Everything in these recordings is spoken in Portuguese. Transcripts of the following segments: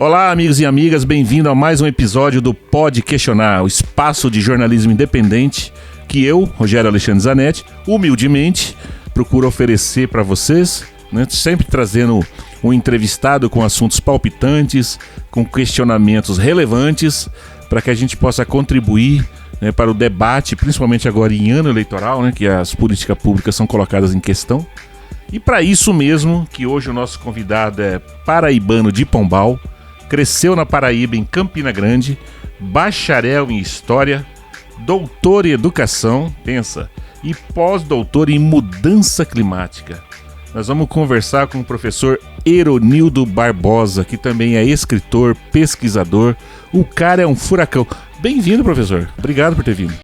Olá, amigos e amigas, bem-vindo a mais um episódio do Pode Questionar, o espaço de jornalismo independente que eu, Rogério Alexandre Zanetti, humildemente procuro oferecer para vocês, né, sempre trazendo um entrevistado com assuntos palpitantes, com questionamentos relevantes, para que a gente possa contribuir, né, para o debate, principalmente agora em ano eleitoral, né, que as políticas públicas são colocadas em questão. E para isso mesmo que hoje o nosso convidado é paraibano de Pombal, cresceu na Paraíba, em Campina Grande, bacharel em História, doutor em Educação, pensa, e pós-doutor em Mudança Climática. Nós vamos conversar com o professor Eronildo Barbosa, que também é escritor, pesquisador. O cara é um furacão. Bem-vindo, professor. Obrigado por ter vindo.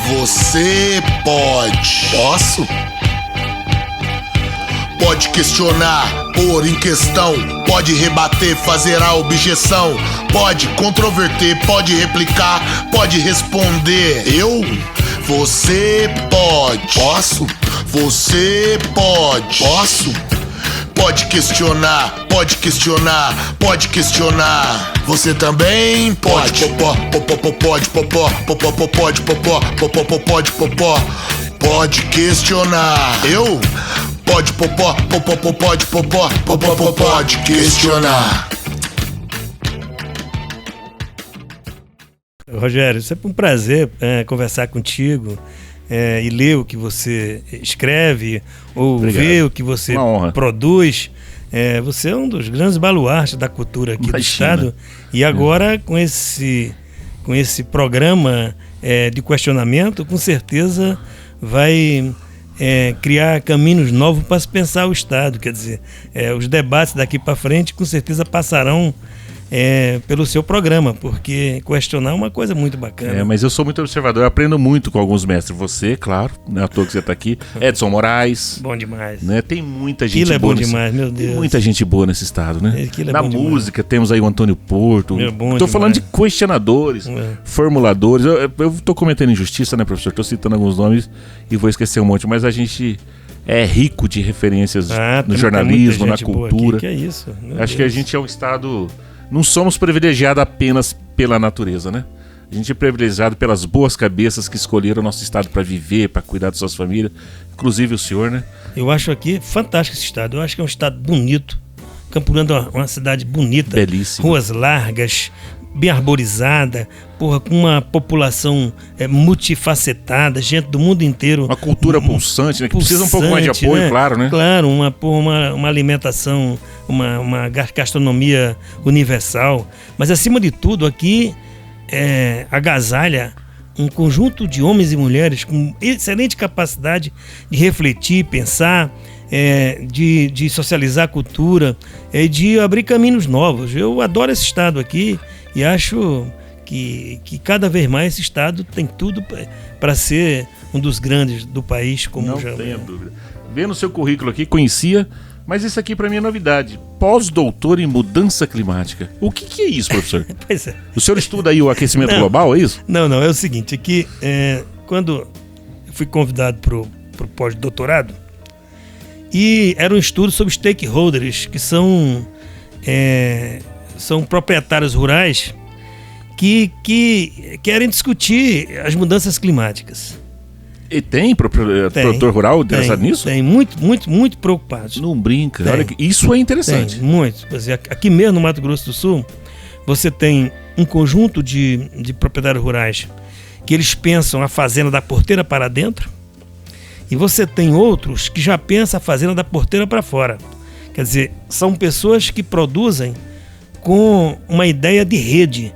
Você pode. Posso? Pode questionar, pôr em questão, pode rebater, fazer a objeção, pode controverter, pode replicar, pode responder. Eu? Você pode. Posso? Você pode. Posso? Pode questionar, pode questionar, pode questionar. Você também pode. Pode questionar. Eu? Pode questionar. Rogério, sempre um prazer conversar contigo e ler o que você escreve ou Obrigado. ver o que você produz. Você é um dos grandes baluartes da cultura aqui do estado. E agora com esse programa de questionamento, com certeza vai criar caminhos novos para se pensar o Estado. Quer dizer, os debates daqui para frente com certeza passarão pelo seu programa, porque questionar é uma coisa muito bacana. Mas eu sou muito observador, eu aprendo muito com alguns mestres. Você, claro, não é à toa que você está aqui. Edson Moraes. Bom demais. Né? Tem muita gente boa. Aquilo é bom demais, meu Deus. Tem muita gente boa nesse estado, né? Na música demais. Temos aí o Antônio Porto. Estou falando de questionadores, formuladores. Eu estou cometendo injustiça, né, professor? Estou citando alguns nomes e vou esquecer um monte, mas a gente é rico de referências no jornalismo, na cultura. Que é isso? Acho que a gente é um estado... Não somos privilegiados apenas pela natureza, né? A gente é privilegiado pelas boas cabeças que escolheram o nosso estado para viver, para cuidar de suas famílias, inclusive o senhor, né? Eu acho aqui fantástico esse estado. Eu acho que é um estado bonito. Campo Grande é uma cidade bonita. Belíssima. Ruas largas, bem arborizada, com uma população multifacetada, gente do mundo inteiro. Uma cultura pulsante, né? Que precisa um pouco mais de apoio, né? Claro, né? Claro, uma alimentação, uma gastronomia universal. Mas, acima de tudo, aqui agasalha um conjunto de homens e mulheres com excelente capacidade de refletir, pensar, de socializar a cultura, de abrir caminhos novos. Eu adoro esse estado aqui e acho que cada vez mais esse estado tem tudo para ser um dos grandes do país. Como não tenha dúvida. Vendo o seu currículo aqui, conhecia, mas isso aqui para mim é novidade. Pós-doutor em mudança climática. O que é isso, professor? Pois é. O senhor estuda aí o aquecimento global, é isso? Não, é o seguinte, aqui, quando eu fui convidado para o pós-doutorado, e era um estudo sobre stakeholders, que são proprietários rurais que querem discutir as mudanças climáticas. E tem produtor rural interessado nisso? Tem, muito preocupados. Não brinca, olha que isso é interessante. Tem, muito. Aqui mesmo no Mato Grosso do Sul, você tem um conjunto de proprietários rurais que eles pensam a fazenda da porteira para dentro, e você tem outros que já pensam a fazenda da porteira para fora. Quer dizer, são pessoas que produzem com uma ideia de rede.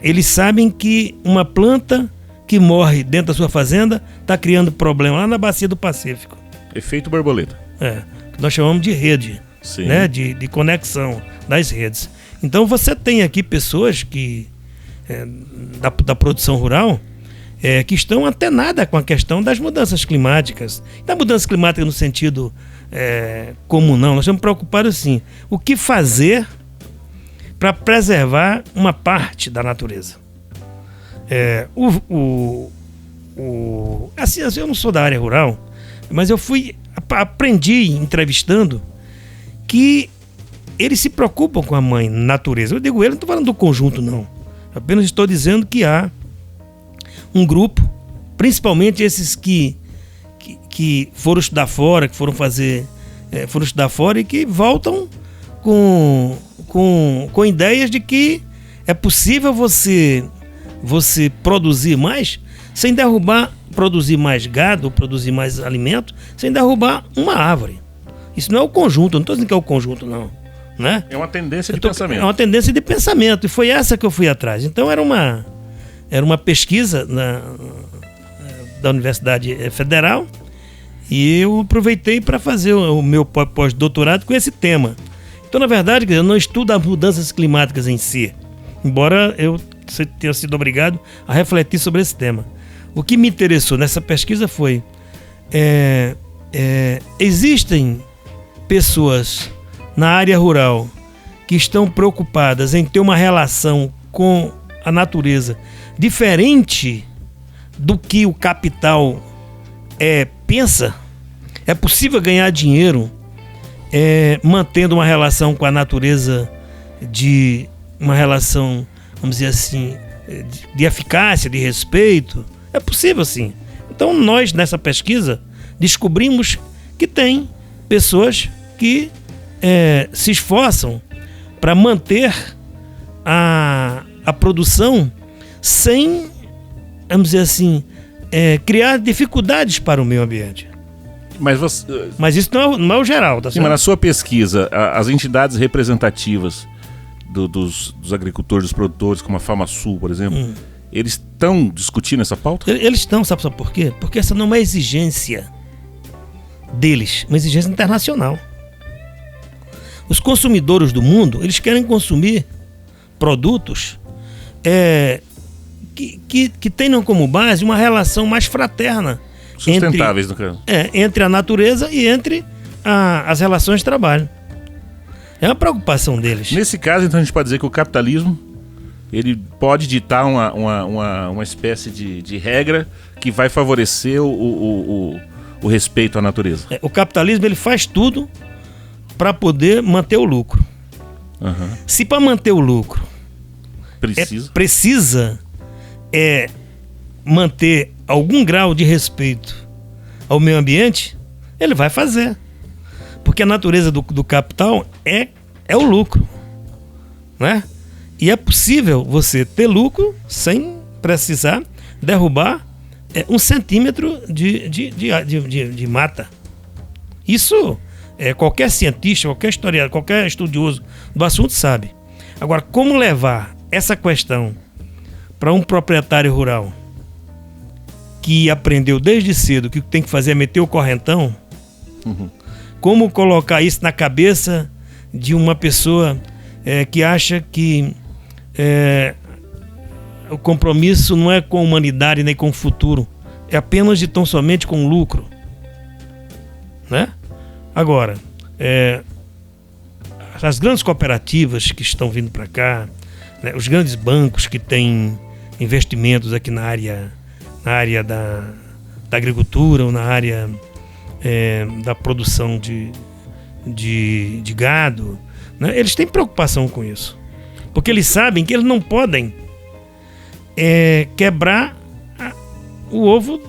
Eles sabem que uma planta que morre dentro da sua fazenda está criando problema lá na bacia do Pacífico. Efeito borboleta. Que nós chamamos de rede, né? de conexão das redes. Então você tem aqui pessoas que da produção rural que estão antenadas com a questão das mudanças climáticas. Da mudança climática no sentido comum, não. Nós estamos preocupados, sim. O que fazer para preservar uma parte da natureza? Assim, eu não sou da área rural, Mas eu aprendi entrevistando que eles se preocupam com a mãe natureza. Eu digo não estou falando do conjunto, não. Apenas estou dizendo que há um grupo, principalmente esses que foram estudar fora, que foram estudar fora e que voltam com ideias de que é possível você produzir mais sem produzir mais gado, produzir mais alimento, sem derrubar uma árvore. Isso não é o conjunto, eu não estou dizendo que é o conjunto, não. Né? É uma tendência de pensamento. É uma tendência de pensamento, e foi essa que eu fui atrás. Então era uma pesquisa da Universidade Federal, e eu aproveitei para fazer o meu pós-doutorado com esse tema. Então, na verdade, eu não estudo as mudanças climáticas em si, embora eu tenha sido obrigado a refletir sobre esse tema. O que me interessou nessa pesquisa foi existem pessoas na área rural que estão preocupadas em ter uma relação com a natureza diferente do que o capital pensa. É possível ganhar dinheiro mantendo uma relação com a natureza, uma relação, vamos dizer assim, de eficácia, de respeito. É possível, sim. Então nós, nessa pesquisa, descobrimos que tem pessoas que se esforçam para manter a produção sem, vamos dizer assim, criar dificuldades para o meio ambiente. Mas isso não é o geral, tá certo? Sim, mas na sua pesquisa, as entidades representativas dos agricultores, dos produtores, como a FamaSul, por exemplo, eles estão discutindo essa pauta? Eles estão, sabe por quê? Porque essa não é uma exigência deles, uma exigência internacional. Os consumidores do mundo, eles querem consumir produtos que tenham como base uma relação mais fraterna. Sustentáveis, no caso. Entre a natureza e entre as relações de trabalho. É uma preocupação deles. Nesse caso, então, a gente pode dizer que o capitalismo ele pode ditar uma espécie de regra que vai favorecer o respeito à natureza. O capitalismo ele faz tudo para poder manter o lucro. Uhum. Se para manter o lucro precisa manter algum grau de respeito ao meio ambiente, ele vai fazer. Porque a natureza do capital é o lucro, né? E é possível você ter lucro sem precisar derrubar 1 centímetro de mata. Isso qualquer cientista, qualquer historiador, qualquer estudioso do assunto sabe. Agora, como levar essa questão para um proprietário rural que aprendeu desde cedo que o que tem que fazer é meter o correntão, como colocar isso na cabeça de uma pessoa que acha que o compromisso não é com a humanidade nem com o futuro, é apenas de tão somente com o lucro, né? Agora, as grandes cooperativas que estão vindo para cá, né, os grandes bancos que têm investimentos aqui na área da agricultura ou na área da produção de gado, né, eles têm preocupação com isso. Porque eles sabem que eles não podem quebrar o ovo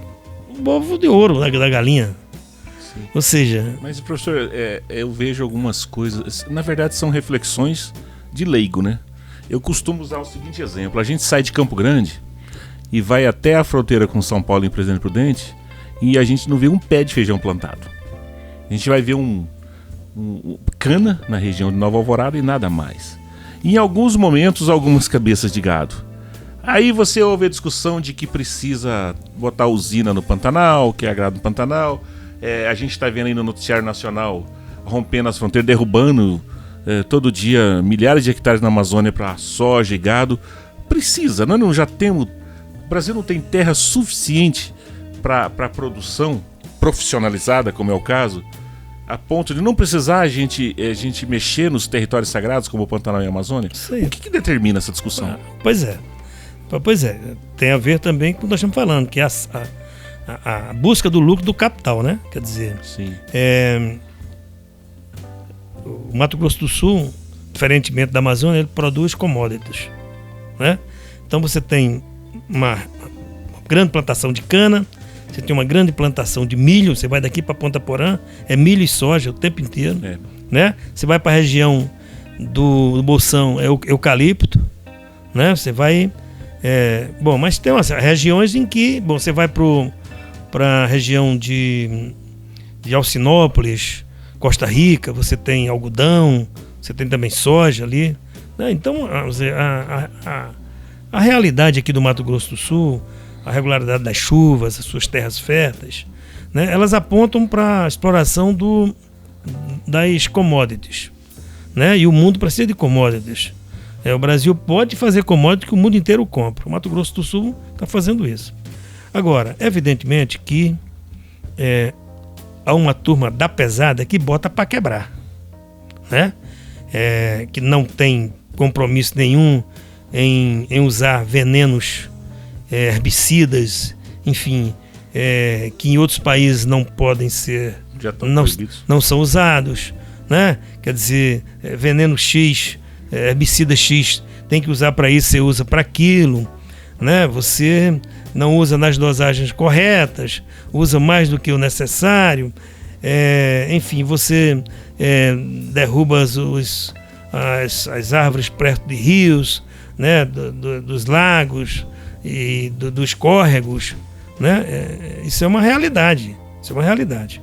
de ouro da galinha. Sim. Ou seja... Mas, professor, eu vejo algumas coisas... Na verdade, são reflexões de leigo, né? Eu costumo usar o seguinte exemplo. A gente sai de Campo Grande e vai até a fronteira com São Paulo em Presidente Prudente e a gente não vê um pé de feijão plantado. A gente vai ver cana na região de Nova Alvorada e nada mais. E em alguns momentos, algumas cabeças de gado. Aí você ouve a discussão de que precisa botar usina no Pantanal, que é agrado no Pantanal. A gente está vendo aí no noticiário nacional rompendo as fronteiras, derrubando todo dia milhares de hectares na Amazônia para soja e gado. Precisa, nós não já temos... O Brasil não tem terra suficiente para produção profissionalizada, como é o caso, a ponto de não precisar a gente mexer nos territórios sagrados como o Pantanal e a Amazônia? O que determina essa discussão? Pois é, tem a ver também com o que nós estamos falando, que a busca do lucro do capital, né? Quer dizer, Sim. O Mato Grosso do Sul, diferentemente da Amazônia, ele produz commodities, né? Então você tem uma grande plantação de cana, você tem uma grande plantação de milho, você vai daqui para Ponta Porã, é milho e soja o tempo inteiro, né? Você vai para a região do Bolsão, é eucalipto, né? Você vai... mas tem umas regiões em que... você vai para a região de Alcinópolis, Costa Rica, você tem algodão, você tem também soja ali, né? Então, a realidade aqui do Mato Grosso do Sul, a regularidade das chuvas, as suas terras férteis, né? Elas apontam para a exploração das commodities, né? E o mundo precisa de commodities. O Brasil pode fazer commodities que o mundo inteiro compra. O Mato Grosso do Sul está fazendo isso. Agora, evidentemente que há uma turma da pesada que bota para quebrar, né? Que não tem compromisso nenhum em usar venenos herbicidas, enfim, que em outros países não podem ser, não são usados, né? Quer dizer, veneno X, herbicida X, tem que usar para isso, você usa para aquilo, né? Você não usa nas dosagens corretas, usa mais do que o necessário, enfim, você derruba as árvores perto de rios, né? Dos lagos e dos córregos, né? Isso é uma realidade. Isso é uma realidade.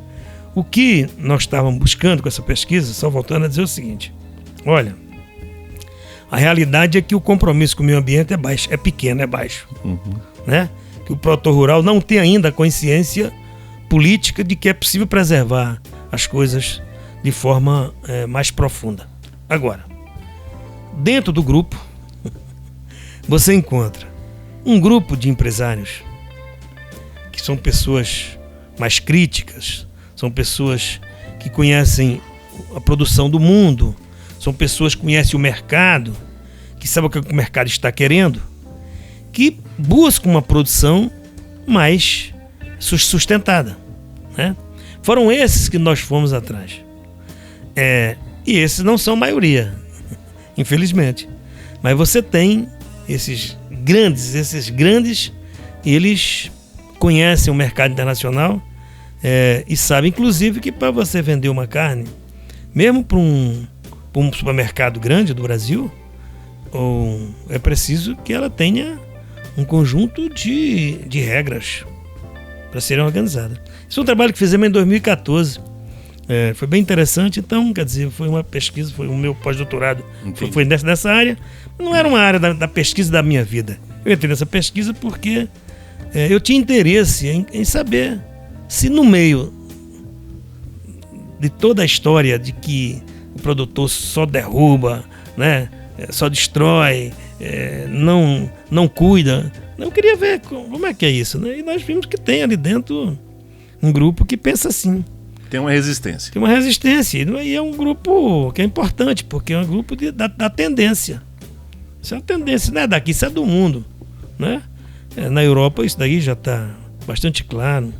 O que nós estávamos buscando com essa pesquisa, só voltando a dizer o seguinte: olha, a realidade é que o compromisso com o meio ambiente é baixo, é pequeno, é baixo, né? Que o produtor rural não tem ainda a consciência política de que é possível preservar as coisas de forma mais profunda. Agora, dentro do grupo, você encontra um grupo de empresários que são pessoas mais críticas, são pessoas que conhecem a produção do mundo, são pessoas que conhecem o mercado, que sabem o que o mercado está querendo, que buscam uma produção mais sustentada, né? Foram esses que nós fomos atrás. E esses não são a maioria, infelizmente. Mas você tem esses grandes, eles conhecem o mercado internacional e sabem, inclusive, que para você vender uma carne, mesmo para um supermercado grande do Brasil, é preciso que ela tenha um conjunto de regras para serem organizadas. Isso é um trabalho que fizemos em 2014. Foi bem interessante. Então, quer dizer, foi uma pesquisa, foi o meu pós-doutorado, foi nessa área. Não era uma área da pesquisa da minha vida. Eu entrei nessa pesquisa porque eu tinha interesse em saber se no meio de toda a história de que o produtor só derruba, né, só destrói, não cuida, eu queria ver como é que é isso, né? E nós vimos que tem ali dentro um grupo que pensa assim. Tem uma resistência. Tem uma resistência. E é um grupo que é importante, porque é um grupo da tendência. Isso é uma tendência, não é daqui, isso é do mundo, né? Na Europa isso daí já está bastante claro.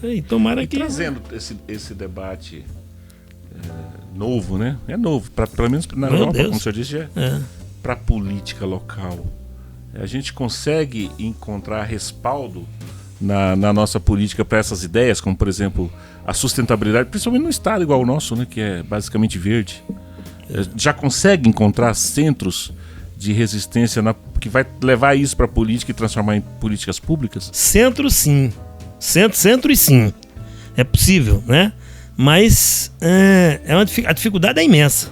E tomara que... Trazendo esse debate novo, né? É novo, pelo menos na Europa, como o senhor disse, para a política local. A gente consegue encontrar respaldo na nossa política para essas ideias, como, por exemplo, a sustentabilidade, principalmente num estado igual ao nosso, né, que é basicamente verde. Já consegue encontrar centros de resistência que vai levar isso para a política e transformar em políticas públicas? Centro, sim. Centro e sim. É possível, né? Mas a dificuldade é imensa.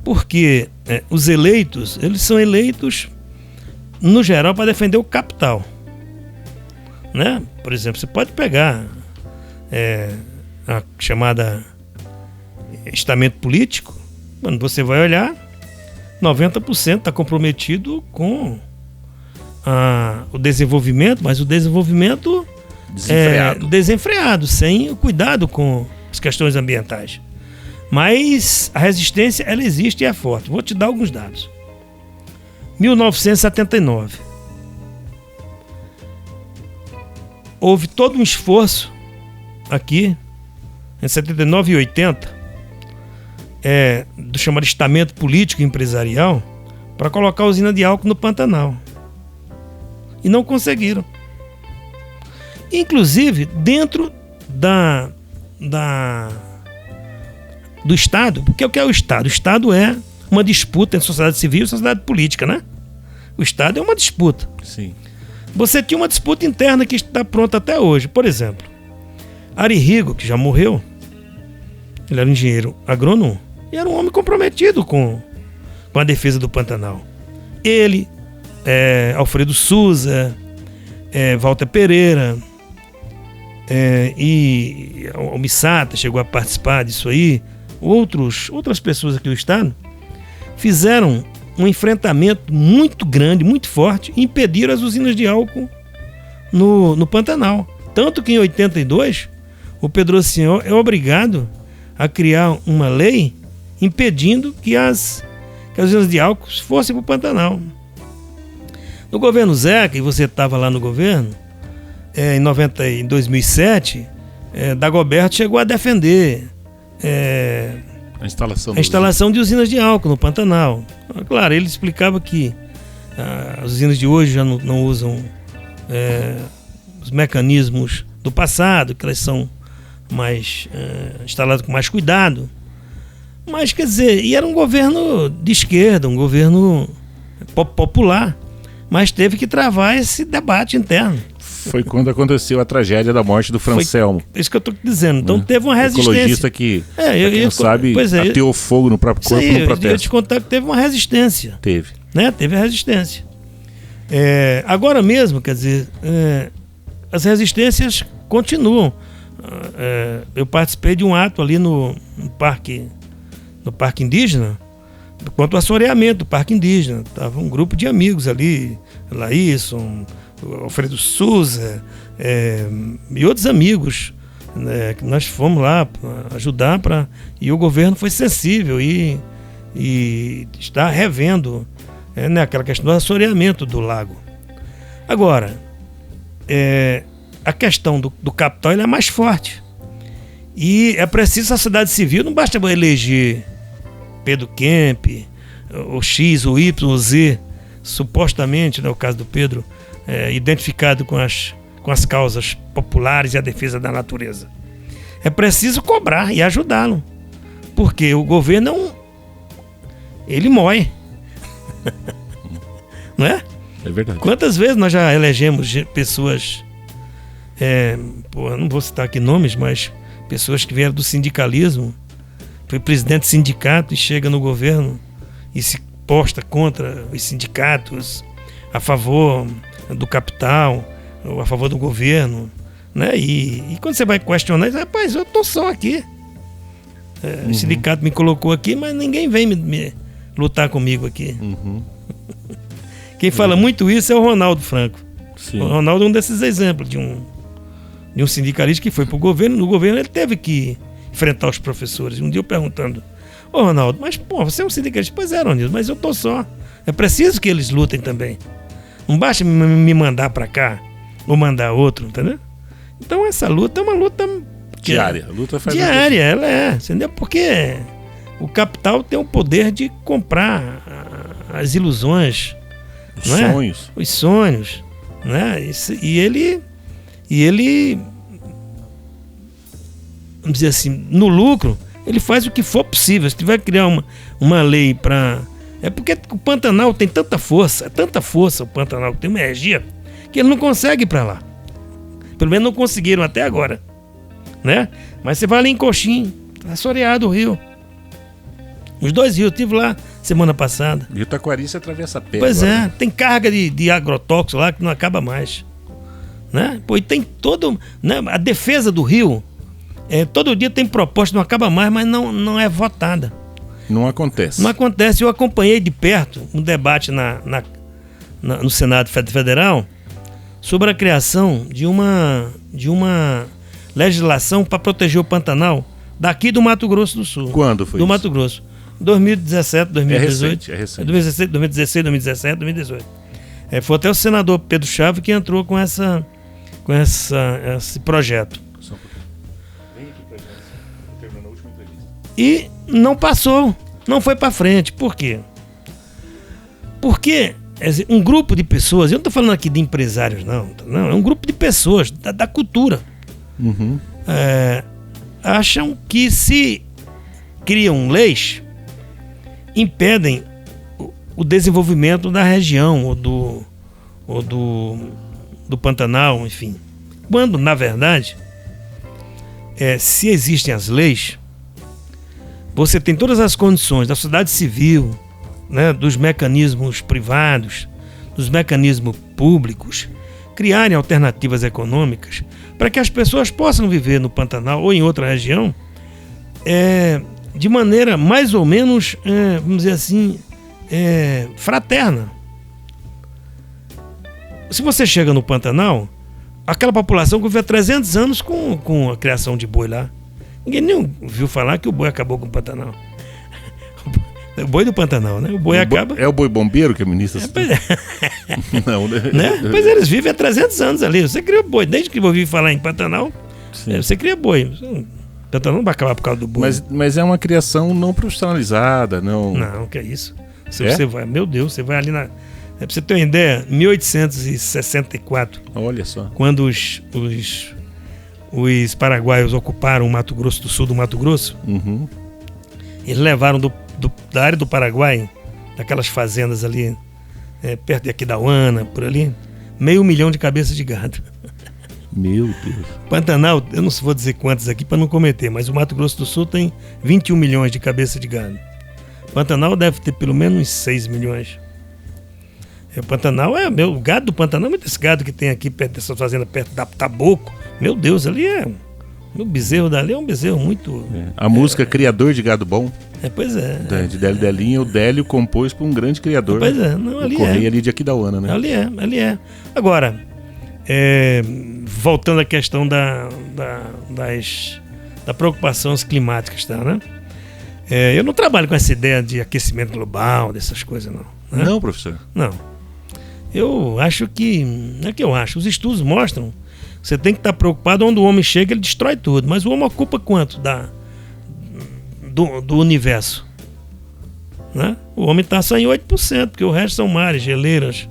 Porque os eleitos, eles são eleitos, no geral, para defender o capital, né? Por exemplo, você pode pegar a chamada estamento político, quando você vai olhar, 90% está comprometido com o desenvolvimento, mas o desenvolvimento desenfreado, sem o cuidado com as questões ambientais. Mas a resistência, ela existe e é forte. Vou te dar alguns dados. 1979. houve todo um esforço aqui, em 79 e 80, do chamado estamento político e empresarial, para colocar a usina de álcool no Pantanal. E não conseguiram. Inclusive, dentro do Estado, porque o que é o Estado? O Estado é uma disputa entre sociedade civil e sociedade política, né? O Estado é uma disputa. Sim. Você tinha uma disputa interna que está pronta até hoje. Por exemplo, Ari Rigo, que já morreu, ele era um engenheiro agrônomo e era um homem comprometido com a defesa do Pantanal. Ele, Alfredo Souza, Walter Pereira, e o Missata chegou a participar disso aí, outras pessoas aqui do Estado, fizeram um enfrentamento muito grande, muito forte, e impediram as usinas de álcool no Pantanal. Tanto que em 82, o Pedrocian é obrigado a criar uma lei impedindo que as usinas de álcool fossem para o Pantanal. No governo Zeca, e você estava lá no governo, em 2007, Dagoberto chegou a defender a instalação de usinas de álcool no Pantanal. Claro, ele explicava que as usinas de hoje já não usam os mecanismos do passado, que elas são mais instaladas com mais cuidado. Mas, quer dizer, e era um governo de esquerda, um governo popular, mas teve que travar esse debate interno. Foi quando aconteceu a tragédia da morte do Francelmo. Isso que eu estou dizendo. Então teve uma resistência. Ecologista que, quem não sabe, ateou fogo no próprio corpo no protesto. Eu ia te contar que teve uma resistência. Teve. Né? Teve a resistência. Agora mesmo, quer dizer, as resistências continuam. Eu participei de um ato ali no parque indígena, quanto ao assoreamento do parque indígena. Estava um grupo de amigos ali, Laísson, Alfredo Souza, e outros amigos, né, que nós fomos lá ajudar, e o governo foi sensível e está revendo aquela questão do assoreamento do lago. Agora, a questão do capital é mais forte. E é preciso a sociedade civil, não basta eleger Pedro Kemp, o X, o Y, o Z, supostamente, no caso do Pedro, identificado com as causas populares e a defesa da natureza. É preciso cobrar e ajudá-lo, porque o governo ele moe. Não é? É verdade. Quantas vezes nós já elegemos pessoas, não vou citar aqui nomes, mas pessoas que vieram do sindicalismo, foi presidente de sindicato e chega no governo e se posta contra os sindicatos, a favor do capital, ou a favor do governo, né? E quando você vai questionar, diz, rapaz, eu estou só aqui. O sindicato me colocou aqui, mas ninguém vem me lutar comigo aqui. Quem fala muito isso é o Ronaldo Franco. Sim. O Ronaldo é um desses exemplos de um sindicalista que foi para o governo. No governo ele teve que enfrentar os professores. Um dia eu perguntando, Ronaldo, mas você é um sindicalista? Pois é, Ronaldo, mas eu estou só. É preciso que eles lutem também. Não basta me mandar para cá ou mandar outro, entendeu? Então essa luta é uma luta diária. A luta faz diária, ela entendeu? Porque o capital tem o poder de comprar as ilusões, os sonhos, né? E ele, vamos dizer assim, no lucro, ele faz o que for possível. Se tiver que criar uma lei para... É porque o Pantanal tem tanta força o Pantanal, tem uma energia, que ele não consegue ir para lá. Pelo menos não conseguiram até agora, né? Mas você vai ali em Coxim, assoreado o rio. Os dois rios, eu estive lá semana passada. Rio Taquari você atravessa a pé. Pois agora, tem carga de agrotóxico lá que não acaba mais, né? E tem todo, né? A defesa do rio, todo dia tem proposta, não acaba mais, mas não é votada. Não acontece. Não acontece. Eu acompanhei de perto um debate no Senado Federal sobre a criação de uma legislação para proteger o Pantanal daqui do Mato Grosso do Sul. Quando foi do isso? Mato Grosso. 2017, 2018. É recente. 2016, 2017, 2018. Foi até o senador Pedro Chaves que entrou com com esse projeto. Vem aqui pra gente, terminando a última entrevista. E não passou, não foi para frente. Por quê? Porque um grupo de pessoas, eu não estou falando aqui de empresários, não, é um grupo de pessoas da cultura. Uhum. Acham que se criam leis, impedem o desenvolvimento da região ou do Pantanal, enfim. Quando, na verdade, se existem as leis, você tem todas as condições da sociedade civil, né, dos mecanismos privados, dos mecanismos públicos, criarem alternativas econômicas para que as pessoas possam viver no Pantanal ou em outra região de maneira mais ou menos, vamos dizer assim, fraterna. Se você chega no Pantanal, aquela população que vive há 300 anos com a criação de boi lá, ninguém nem ouviu falar que o boi acabou com o Pantanal. O boi do Pantanal, né? O boi acaba... É o boi bombeiro que a ministra... Não, né? Pois eles vivem há 300 anos ali. Você cria boi. Desde que eu ouvi falar em Pantanal, você cria boi. O Pantanal não vai acabar por causa do boi. Mas é uma criação não profissionalizada, não... Não, que é isso. Você vai, meu Deus, você vai ali na... Pra você ter uma ideia, 1864... Olha só. Quando os paraguaios ocuparam o Mato Grosso do Sul do Mato Grosso, Uhum. eles levaram da área do Paraguai, daquelas fazendas ali, perto de Aquidauana, por ali, 500 mil de cabeças de gado. Meu Deus. Pantanal, eu não vou dizer quantas aqui para não cometer, mas o Mato Grosso do Sul tem 21 milhões de cabeças de gado. Pantanal deve ter pelo menos 6 milhões. O Pantanal o gado do Pantanal, muito esse gado que tem aqui perto dessa fazenda, perto da Taboco. Meu Deus, ali o bezerro dali é um bezerro muito... A música Criador de Gado Bom, pois é. de Délio Delinha, o Délio compôs para um grande criador. Pois é, não, ali o Correio ali de Aquidauana, né? Ali é. Agora, voltando à questão da preocupações climáticas, tá, né? Eu não trabalho com essa ideia de aquecimento global, dessas coisas, não. Né? Não, professor? Não. Eu acho que... Não é que eu acho. Os estudos mostram que você tem que estar preocupado onde o homem chega, ele destrói tudo. Mas o homem ocupa quanto do universo? Né? O homem está só em 8%, porque o resto são mares, geleiras,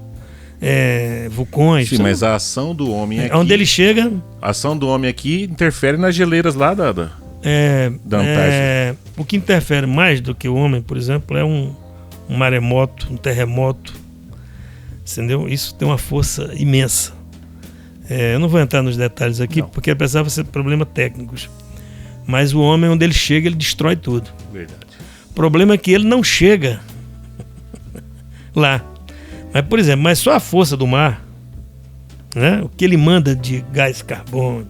vulcões. Sim, mas a ação do homem aqui... Onde ele chega... A ação do homem aqui interfere nas geleiras lá da Antártida. O que interfere mais do que o homem, por exemplo, é um maremoto, um terremoto. Entendeu? Isso tem uma força imensa. Eu não vou entrar nos detalhes aqui, porque precisava ser problemas técnicos. Mas o homem, onde ele chega, ele destrói tudo. Verdade. O problema é que ele não chega lá. Mas, por exemplo, só a força do mar, né? O que ele manda de gás carbono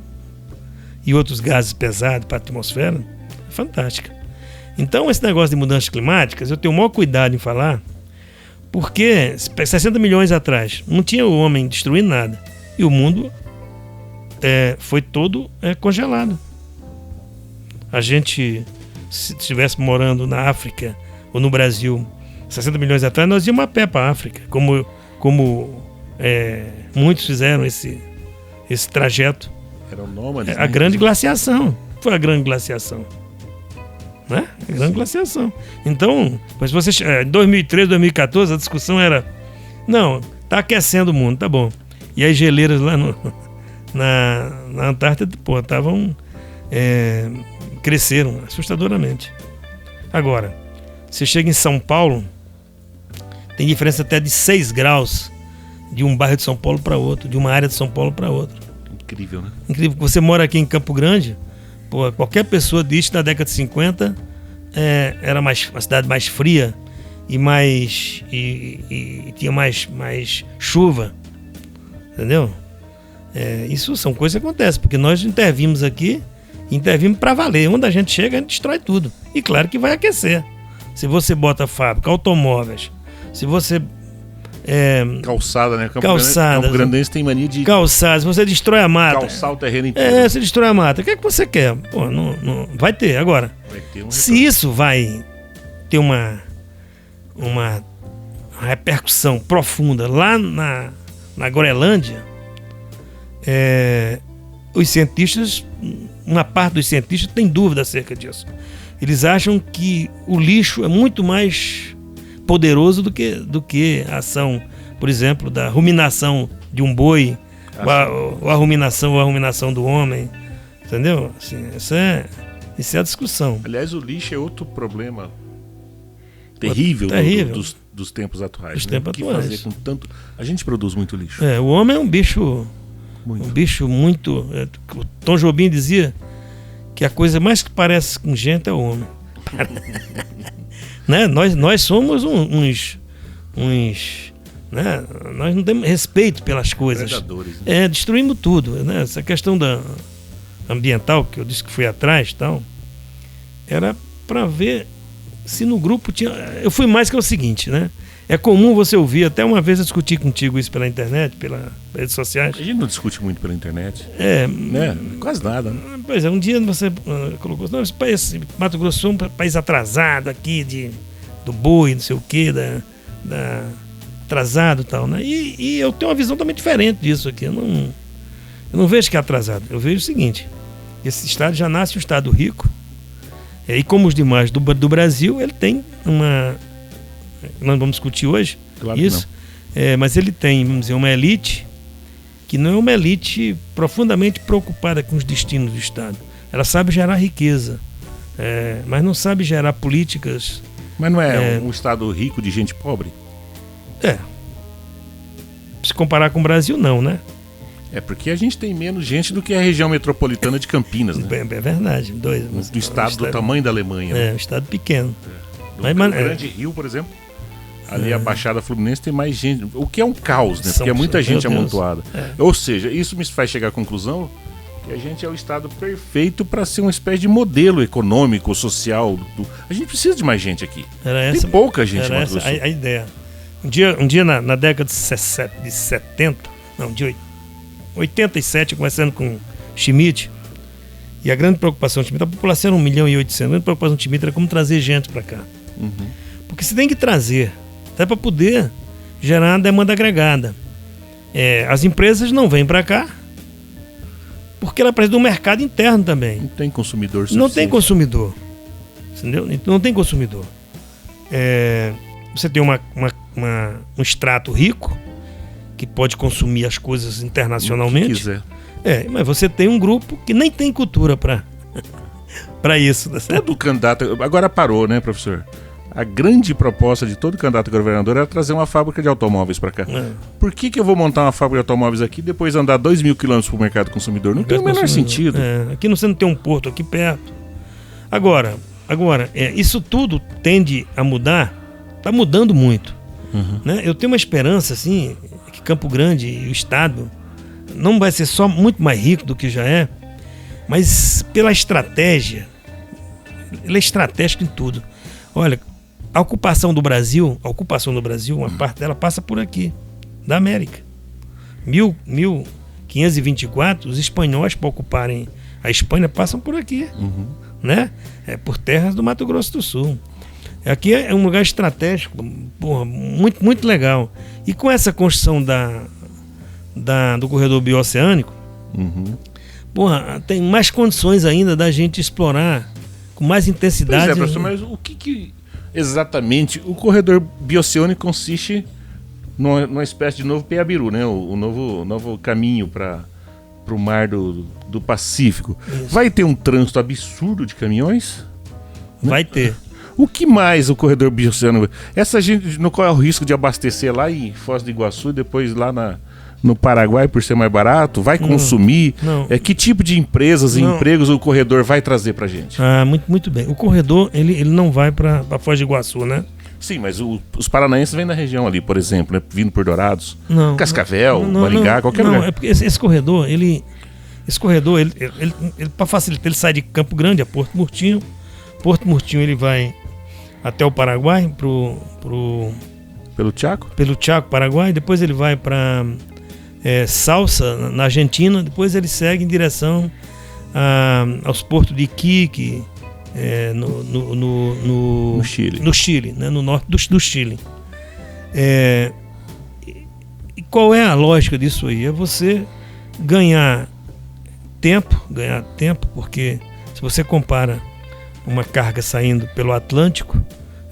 e outros gases pesados para a atmosfera, é fantástica. Então, esse negócio de mudanças climáticas, eu tenho o maior cuidado em falar, porque 60 milhões atrás não tinha o homem destruindo nada. E o mundo foi todo congelado. A gente, se estivesse morando na África ou no Brasil 60 milhões atrás, nós íamos a pé para a África, como muitos fizeram esse trajeto. Eram nômades, A grande glaciação. Foi a grande glaciação. Né? A grande glaciação. Então, mas você, em 2013, 2014, a discussão era: não, está aquecendo o mundo, tá bom. E as geleiras lá na Antártida, cresceram assustadoramente. Agora, você chega em São Paulo, tem diferença até de 6 graus de um bairro de São Paulo para outro, de uma área de São Paulo para outra. Incrível, né? Incrível. Você mora aqui em Campo Grande, qualquer pessoa diz que na década de 50 era uma cidade mais fria e tinha mais chuva. Entendeu? Isso são coisas que acontecem, porque nós intervimos aqui, intervimos para valer. Onde a gente chega, a gente destrói tudo. E claro que vai aquecer. Se você bota fábrica, automóveis, se você... calçada, né? Calçadas. Campo Grandense tem mania de... Calçadas, você destrói a mata. Calçar o terreno inteiro. Você destrói a mata. O que é que você quer? Não vai ter. Agora, se isso vai ter uma repercussão profunda lá na Groenlândia, os cientistas, uma parte dos cientistas tem dúvida acerca disso. Eles acham que o lixo é muito mais poderoso do que a ação, por exemplo, da ruminação de um boi, ou a ruminação do homem, entendeu? Assim, isso é a discussão. Aliás, o lixo é outro problema terrível, dos tempos atuais. Dos tempos atuais. O que fazer com tanto... A gente produz muito lixo. O homem é um bicho muito... O Tom Jobim dizia que a coisa mais que parece com gente é o homem. Né? Nós somos uns né? Nós não temos respeito pelas coisas. Predadores, né? Destruímos tudo, né? Essa questão da ambiental, que eu disse que fui atrás, tal, era para ver se no grupo tinha... Eu fui mais que o seguinte, né? É comum você ouvir, até uma vez eu discuti contigo isso pela internet, pelas redes sociais. A gente não discute muito pela internet. Né? Quase nada, né? Pois é, um dia você colocou... Não, esse país, Mato Grosso é um país atrasado aqui, do boi, não sei o quê, atrasado e tal, né? E eu tenho uma visão também diferente disso aqui. Eu não vejo que é atrasado. Eu vejo o seguinte: esse estado já nasce um estado rico, e como os demais do Brasil, ele tem uma... Nós vamos discutir hoje, claro isso, mas ele tem, vamos dizer, uma elite que não é uma elite profundamente preocupada com os destinos do estado. Ela sabe gerar riqueza, mas não sabe gerar políticas. Mas não é um estado rico de gente pobre? Se comparar com o Brasil, não, né? É porque a gente tem menos gente do que a região metropolitana de Campinas, né? É verdade. Do estado do tamanho da Alemanha. Um estado pequeno. O Grande Rio, por exemplo, ali a Baixada Fluminense tem mais gente, o que é um caos, né? Porque é muita gente amontoada. Ou seja, isso me faz chegar à conclusão que a gente é o estado perfeito para ser uma espécie de modelo econômico, social. A gente precisa de mais gente aqui. Tem pouca gente em Mato Grosso. A ideia. Um dia na década de 70, não, de 87, começando com Schmidt, e a grande preocupação do Schmidt, a população era 1.800.000, a grande preocupação do Schmidt era como trazer gente para cá. Porque você tem que trazer, até para poder gerar uma demanda agregada. As empresas não vêm para cá porque ela precisa do mercado interno também. Não tem consumidor suficiente. Não tem consumidor. Entendeu? Não tem consumidor. Você tem um extrato rico que pode consumir as coisas internacionalmente. O que quiser. Mas você tem um grupo que nem tem cultura para isso. Tá certo? Todo candidato... Agora parou, né, professor? A grande proposta de todo candidato a governador era trazer uma fábrica de automóveis para cá. Por que eu vou montar uma fábrica de automóveis aqui e depois andar 2.000 quilômetros para o mercado consumidor? Não tem o menor sentido. Aqui você não tem um porto aqui perto. Agora, isso tudo tende a mudar. Está mudando muito. Né? Eu tenho uma esperança, assim, que Campo Grande e o estado não vai ser só muito mais rico do que já é, mas pela estratégia. Ele é estratégico em tudo. Olha, a ocupação do Brasil, uma parte dela passa por aqui, da América. 1524, os espanhóis, para ocuparem a Espanha, passam por aqui, né? Por terras do Mato Grosso do Sul. Aqui é um lugar estratégico, muito, muito legal. E com essa construção do corredor bioceânico, tem mais condições ainda da gente explorar com mais intensidade. Pois professor, mas o que exatamente o corredor bioceânico consiste numa espécie de novo Peabiru, né? O novo caminho para o mar do Pacífico. Isso. Vai ter um trânsito absurdo de caminhões? Vai ter. O que mais o corredor bioceânico? Essa gente não corre o risco de abastecer lá em Foz do Iguaçu e depois lá no Paraguai por ser mais barato? Vai consumir? Não. Que tipo de empresas e empregos o corredor vai trazer pra gente? Muito, muito bem. O corredor, ele não vai para Foz do Iguaçu, né? Sim, mas os paranaenses vêm da região ali, por exemplo, né? Vindo por Dourados, Cascavel, não, Maringá, qualquer lugar. Não, é porque esse corredor, ele para facilitar, ele sai de Campo Grande a Porto Murtinho. Porto Murtinho ele vai até o Paraguai, pelo Chaco? Pelo Chaco, Paraguai. Depois ele vai para Salsa, na Argentina. Depois ele segue em direção aos portos de Iquique, no Chile. No Chile, né? No norte do Chile. E qual é a lógica disso aí? É você ganhar tempo, porque se você compara uma carga saindo pelo Atlântico,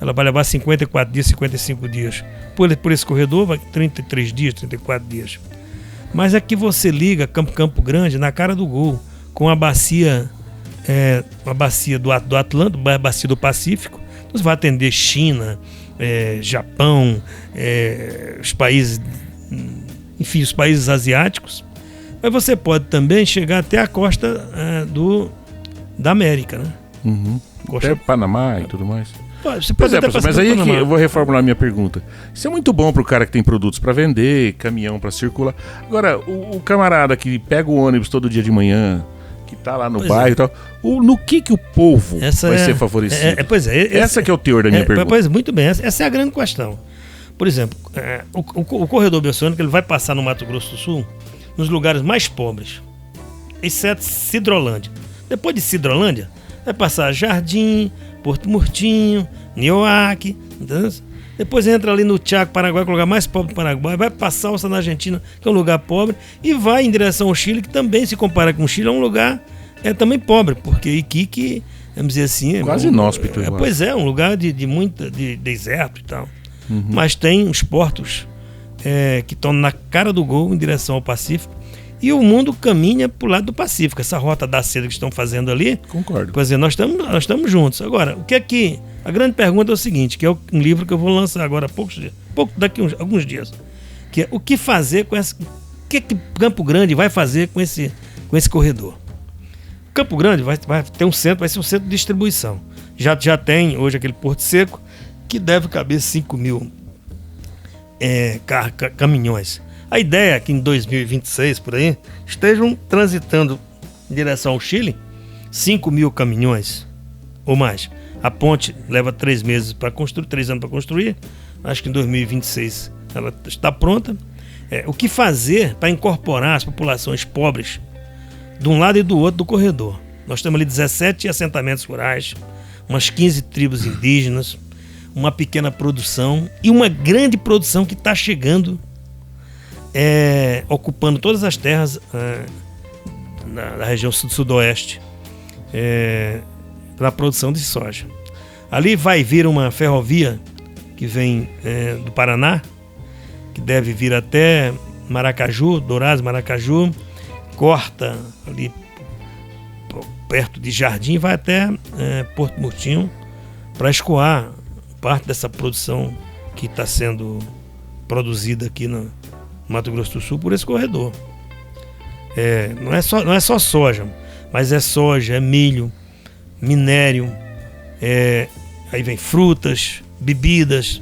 ela vai levar 54 dias, 55 dias. Por esse corredor vai 33 dias, 34 dias. Mas aqui você liga Campo Grande na cara do gol, com a bacia do Atlântico, a bacia do Pacífico. Então você vai atender China, Japão, os países, enfim, os países asiáticos. Mas você pode também chegar até a costa da América, né? Uhum. Até Panamá e tudo mais. Você pode até mas aí que eu vou reformular a minha pergunta. Isso é muito bom pro cara que tem produtos para vender, caminhão para circular. Agora, o camarada que pega o ônibus todo dia de manhã, que tá lá no bairro e tal, no que o povo vai ser favorecido? Essa que é o teor da minha pergunta. Pois, muito bem, essa é a grande questão. Por exemplo, o corredor bioceânico ele vai passar no Mato Grosso do Sul, nos lugares mais pobres, exceto Sidrolândia. Depois de Sidrolândia, vai passar Jardim, Porto Murtinho, Nioaque, entendeu? Depois entra ali no Chaco, Paraguai, que é o lugar mais pobre do Paraguai, vai passar na Argentina, que é um lugar pobre, e vai em direção ao Chile, que também, se compara com o Chile, é um lugar também pobre, porque Iquique, vamos dizer assim... Quase inóspito. Pois é, um lugar de deserto e tal. Uhum. Mas tem os portos que estão na cara do gol, em direção ao Pacífico, e o mundo caminha para o lado do Pacífico. Essa rota da seda que estão fazendo ali... Concordo. Quer dizer, nós estamos juntos. Agora, o que é que... A grande pergunta é o seguinte, que é um livro que eu vou lançar agora daqui a alguns dias, que é o que fazer com essa... O que Campo Grande vai fazer com esse corredor? Campo Grande vai ter um centro, vai ser um centro de distribuição. Já tem hoje aquele Porto Seco, que deve caber 5 mil caminhões. A ideia é que em 2026, por aí, estejam transitando em direção ao Chile 5 mil caminhões ou mais. A ponte leva 3 meses para construir, 3 anos para construir. Acho que em 2026 ela está pronta. O que fazer para incorporar as populações pobres de um lado e do outro do corredor? Nós temos ali 17 assentamentos rurais, umas 15 tribos indígenas, uma pequena produção e uma grande produção que está chegando, ocupando todas as terras na região sudoeste, para a produção de soja. Ali vai vir uma ferrovia que vem do Paraná, que deve vir até Maracaju, Dourados, Maracaju, corta ali perto de Jardim e vai até Porto Murtinho para escoar parte dessa produção que está sendo produzida aqui no Mato Grosso do Sul por esse corredor. Não é só soja, mas é soja, é milho, minério, aí vem frutas, bebidas,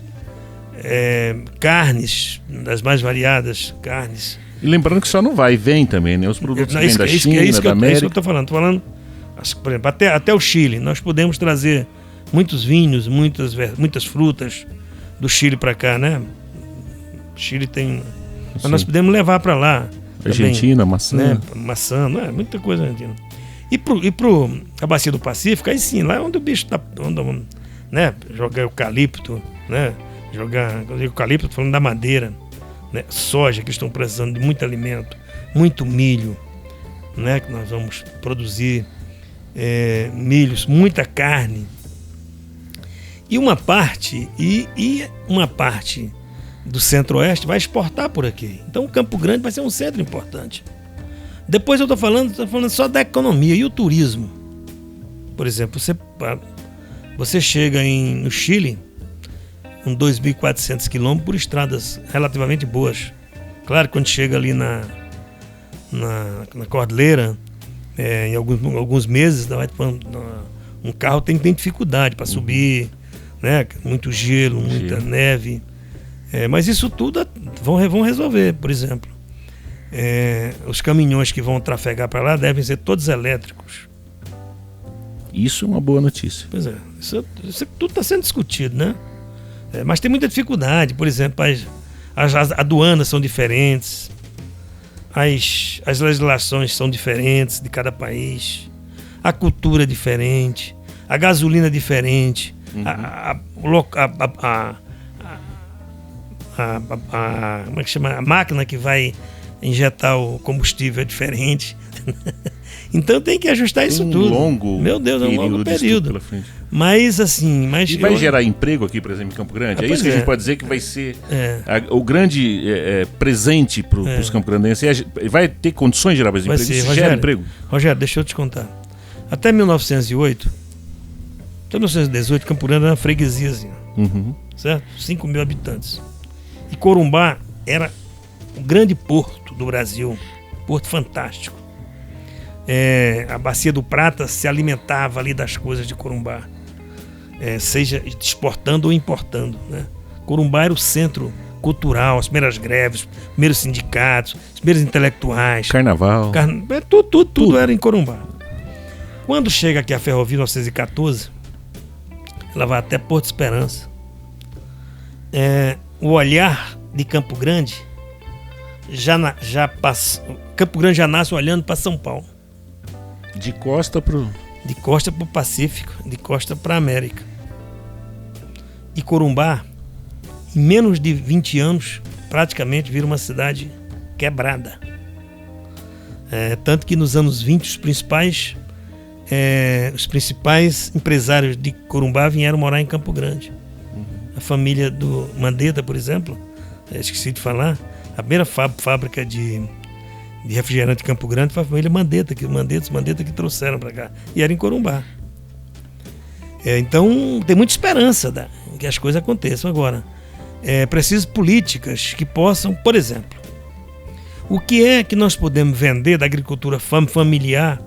carnes, das mais variadas carnes. E lembrando que só não vai, vem também, né? Os produtos vêm da China, da América. É isso que eu estou falando. Estou falando, por exemplo, até o Chile. Nós podemos trazer muitos vinhos, muitas frutas do Chile para cá, né? O Chile tem... Mas nós podemos levar para lá. Argentina, também, maçã. Né? Maçã, muita coisa argentina. E pro a bacia do Pacífico, aí sim, lá é onde o bicho está, né? Jogar eucalipto, né? Quando eu digo eucalipto, estou falando da madeira, né? Soja, que estão precisando de muito alimento, muito milho, né? Que nós vamos produzir, milhos, muita carne. E uma parte do Centro-Oeste vai exportar por aqui. Então o Campo Grande vai ser um centro importante. Depois eu estou falando só da economia e o turismo. Por exemplo, você chega no Chile com 2.400 quilômetros por estradas relativamente boas. Claro que quando chega ali na cordilheira, em alguns meses, um carro tem dificuldade para subir, né? Muito gelo, muita neve. Mas isso tudo vão resolver, por exemplo. Os caminhões que vão trafegar para lá devem ser todos elétricos. Isso é uma boa notícia. Pois é, isso tudo está sendo discutido, né? Mas tem muita dificuldade, por exemplo, as aduanas são diferentes, as legislações são diferentes de cada país, a cultura é diferente, a gasolina é diferente, como é que chama? A máquina que vai injetar o combustível é diferente. Então tem que ajustar isso tudo. Meu Deus, é um longo período. Pela frente. Mas assim... E vai gerar emprego aqui, por exemplo, em Campo Grande? É isso que a gente pode dizer que vai ser o grande presente para os campograndenses. Vai ter condições de gerar mais emprego? Isso gera emprego? Rogério, deixa eu te contar. Até 1908, até 1918, Campo Grande era uma freguesiazinha. Certo? 5 mil habitantes. E Corumbá era o grande porto do Brasil. Porto fantástico. A Bacia do Prata se alimentava ali das coisas de Corumbá. Seja exportando ou importando, né? Corumbá era o centro cultural, as primeiras greves, os primeiros sindicatos, os primeiros intelectuais. Carnaval. Tudo era em Corumbá. Quando chega aqui a ferrovia em 1914, ela vai até Porto Esperança. O olhar de Campo Grande já passa. Campo Grande já nasce olhando para São Paulo. De costa para o Pacífico, de costa para a América. E Corumbá, em menos de 20 anos, praticamente vira uma cidade quebrada. Tanto que nos anos 20 os principais empresários de Corumbá vieram morar em Campo Grande. A família do Mandetta, por exemplo, esqueci de falar, a primeira fábrica de refrigerante de Campo Grande foi a família Mandetta que trouxeram para cá. E era em Corumbá. Então tem muita esperança que as coisas aconteçam agora. É preciso políticas que possam, por exemplo, o que é que nós podemos vender da agricultura familiar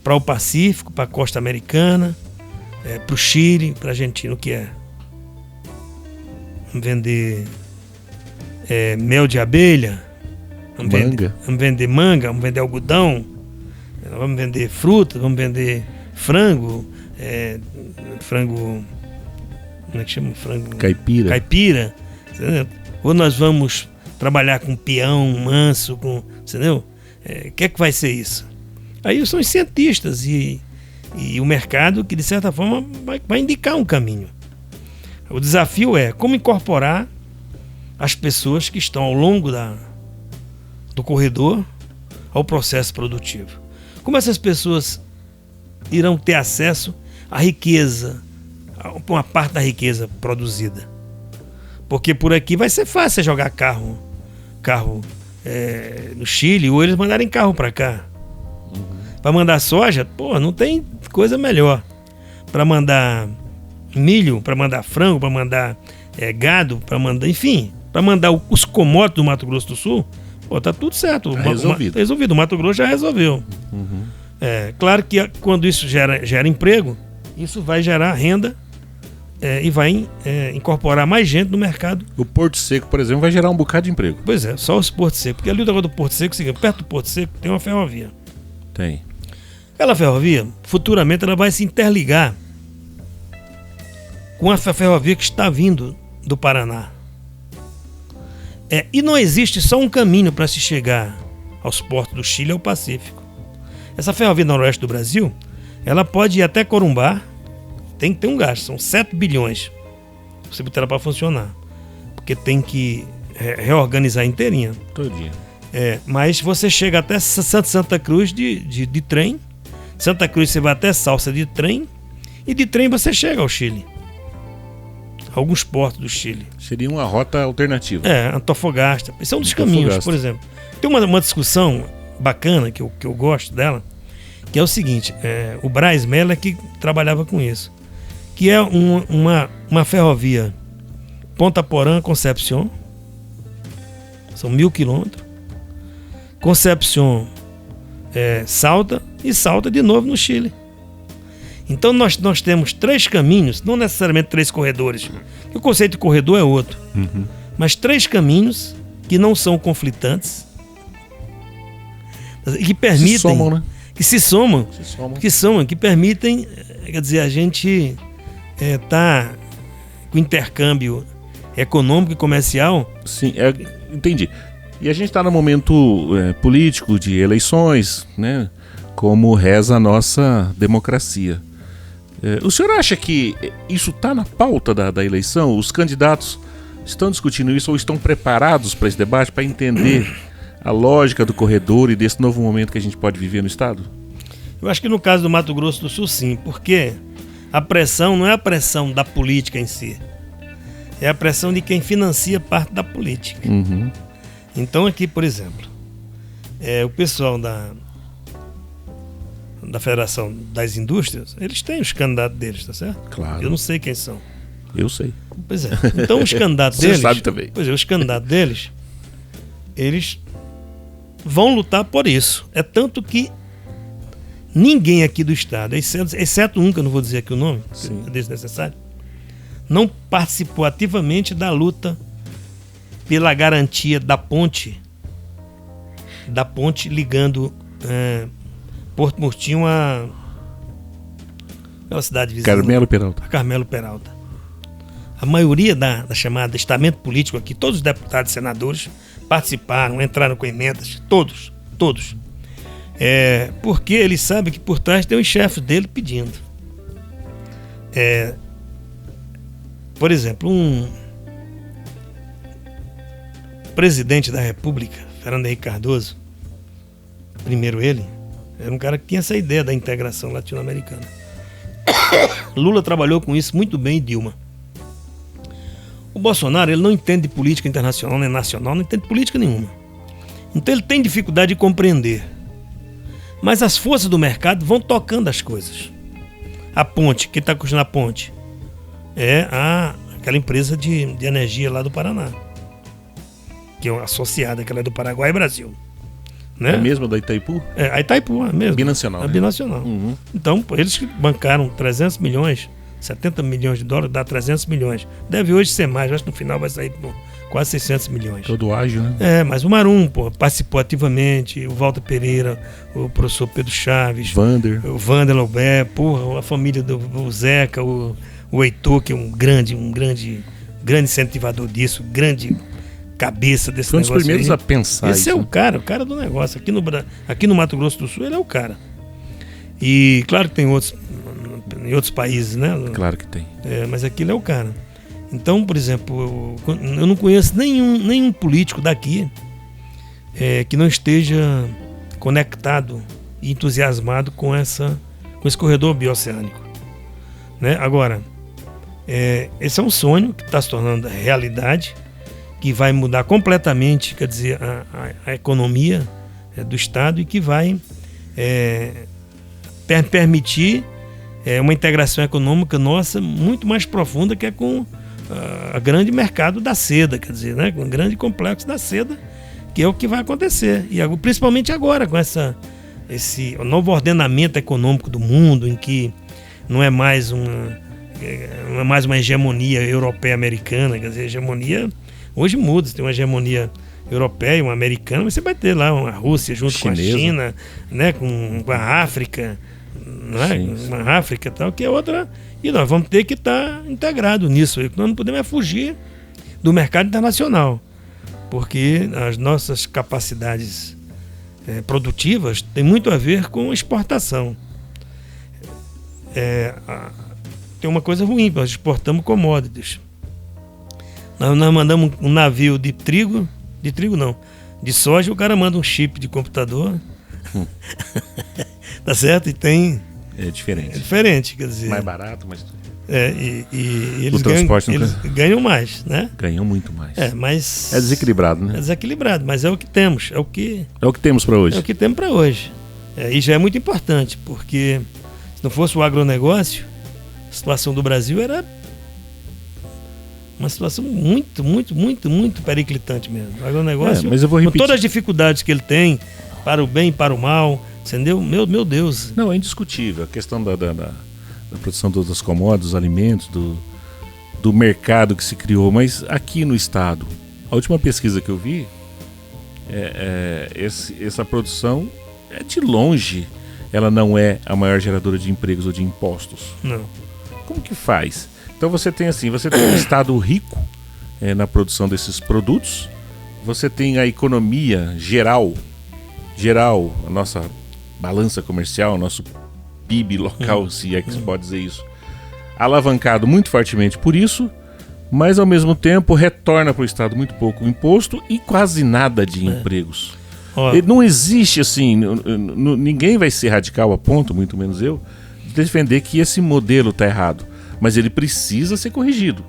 para o Pacífico, para a costa americana, para o Chile, para a Argentina, o que é? Vamos vender mel de abelha, vamos vender manga, vamos vender algodão, vamos vender fruta, vamos vender frango, como é que chama? Frango caipira, entendeu? Ou nós vamos trabalhar com peão, manso, entendeu? O que é que vai ser isso? Aí são os cientistas e o mercado que de certa forma vai indicar um caminho. O desafio é como incorporar as pessoas que estão ao longo do corredor ao processo produtivo. Como essas pessoas irão ter acesso à riqueza, a uma parte da riqueza produzida. Porque por aqui vai ser fácil jogar carro no Chile, ou eles mandarem carro para cá. Para mandar soja, não tem coisa melhor. Para mandar milho, para mandar frango, para mandar gado, para mandar os commodities do Mato Grosso do Sul, tá tudo certo. Resolvido. O Mato Grosso já resolveu. Claro que quando isso gera emprego, isso vai gerar renda e vai incorporar mais gente no mercado. O Porto Seco, por exemplo, vai gerar um bocado de emprego. Pois é, só os Porto Seco. Porque ali do Porto Seco, perto do Porto Seco, tem uma ferrovia. Tem. Aquela ferrovia, futuramente, ela vai se interligar com a ferrovia que está vindo do Paraná. E não existe só um caminho para se chegar aos portos do Chile e ao Pacífico. Essa ferrovia noroeste do Brasil, ela pode ir até Corumbá, tem que ter um gasto, são 7 bilhões você botar ela para funcionar, porque tem que reorganizar inteirinha. Todinha. Mas você chega até Santa Cruz de trem, Santa Cruz você vai até Salsa de trem, e de trem você chega ao Chile. Alguns portos do Chile. Seria uma rota alternativa. Antofagasta. Esse é um dos caminhos, por exemplo. Tem uma discussão bacana, que eu gosto dela, que é o seguinte, o Braz Mellor que trabalhava com isso, que é uma ferrovia Ponta Porã, Concepción, são 1.000 quilômetros, Concepción, Salta, e Salta de novo no Chile. Então nós temos 3 caminhos, não necessariamente 3 corredores, o conceito de corredor é outro, mas 3 caminhos que não são conflitantes e que permitem, se somam, que permitem, quer dizer, a gente tá com intercâmbio econômico e comercial. Sim, entendi. E a gente está no momento político de eleições, né? Como reza a nossa democracia. O senhor acha que isso está na pauta da eleição? Os candidatos estão discutindo isso ou estão preparados para esse debate, para entender a lógica do corredor e desse novo momento que a gente pode viver no Estado? Eu acho que no caso do Mato Grosso do Sul, sim, porque a pressão não é a pressão da política em si, é a pressão de quem financia parte da política. Uhum. Então aqui, por exemplo, o pessoal da Federação das Indústrias, eles têm os candidatos deles, tá certo? Claro. Eu não sei quem são. Eu sei. Pois é. Então os candidatos Você deles... sabe também. Pois é, os candidatos deles, eles vão lutar por isso. É tanto que ninguém aqui do Estado, exceto um, que eu não vou dizer aqui o nome, é desnecessário, não participou ativamente da luta pela garantia da ponte ligando Porto Murtinho a aquela cidade vizinha. Carmelo Peralta. A maioria da chamada estamento político aqui, todos os deputados e senadores participaram, entraram com emendas, todos. Porque eles sabem que por trás tem um chefe dele pedindo. Por exemplo, um presidente da República, Fernando Henrique Cardoso, primeiro ele, era um cara que tinha essa ideia da integração latino-americana. Lula trabalhou com isso muito bem, e Dilma. O Bolsonaro, ele não entende de política internacional nem nacional, não entende de política nenhuma. Então ele tem dificuldade de compreender. Mas as forças do mercado vão tocando as coisas. A ponte, quem está construindo a ponte? É aquela empresa de energia lá do Paraná, que é associada, que ela é do Paraguai e Brasil. Né? É mesmo da Itaipu? A Itaipu, é mesmo. Binacional. É binacional. Uhum. Então, eles que bancaram 300 milhões, 70 milhões de dólares, dá 300 milhões. Deve hoje ser mais, acho que no final vai sair por quase 600 milhões. Todo ágil, né? Mas o Marum participou ativamente, o Walter Pereira, o professor Pedro Chaves, o Vander Loubé, a família do Zeca, o Heitor, que é um grande incentivador disso, grande cabeça desse negócio. Foi um dos primeiros a pensar Esse isso. é o cara do negócio. Aqui no Mato Grosso do Sul, ele é o cara. E claro que tem em outros países, né? Claro que tem. Mas aqui ele é o cara. Então, por exemplo, eu não conheço nenhum político daqui que não esteja conectado e entusiasmado com esse corredor bioceânico. Né? Agora, esse é um sonho que está se tornando realidade, que vai mudar completamente, quer dizer, a economia do Estado, e que vai permitir uma integração econômica nossa muito mais profunda, que é com o grande mercado da seda, quer dizer, né? Com o grande complexo da seda, que é o que vai acontecer. E principalmente agora, com esse novo ordenamento econômico do mundo, em que não é mais uma hegemonia europeia-americana, quer dizer, a hegemonia hoje muda, você tem uma hegemonia europeia, uma americana, mas você vai ter lá uma Rússia junto chinesa, com a China, né, com a África, né, uma África tal, que é outra, e nós vamos ter que estar integrados nisso. Nós não podemos fugir do mercado internacional, porque as nossas capacidades produtivas têm muito a ver com exportação. Tem uma coisa ruim, nós exportamos commodities. Nós mandamos um navio de soja, o cara manda um chip de computador. Tá certo? E tem... É diferente. É diferente, quer dizer... Mais barato, mas... E eles ganham mais, né? Ganham muito mais. Mas... É desequilibrado, né? É desequilibrado, mas é o que temos. É o que temos para hoje. É o que temos para hoje. E já é muito importante, porque se não fosse o agronegócio, a situação do Brasil era uma situação muito, muito, muito, muito periclitante mesmo. O agronegócio, mas eu vou repetir. com todas as dificuldades que ele tem, para o bem e para o mal, entendeu? Meu Deus. Não, é indiscutível. A questão da produção das commodities, dos alimentos, do mercado que se criou. Mas aqui no estado, a última pesquisa que eu vi, essa produção, de longe, ela não é a maior geradora de empregos ou de impostos. Não. Como que faz? Então você tem um estado rico na produção desses produtos, você tem a economia geral, a nossa balança comercial, nosso PIB local, se é que se pode dizer isso, alavancado muito fortemente por isso, mas ao mesmo tempo retorna para o estado muito pouco imposto e quase nada de empregos. Não existe assim, ninguém vai ser radical a ponto, muito menos eu, de defender que esse modelo está errado. Mas ele precisa ser corrigido,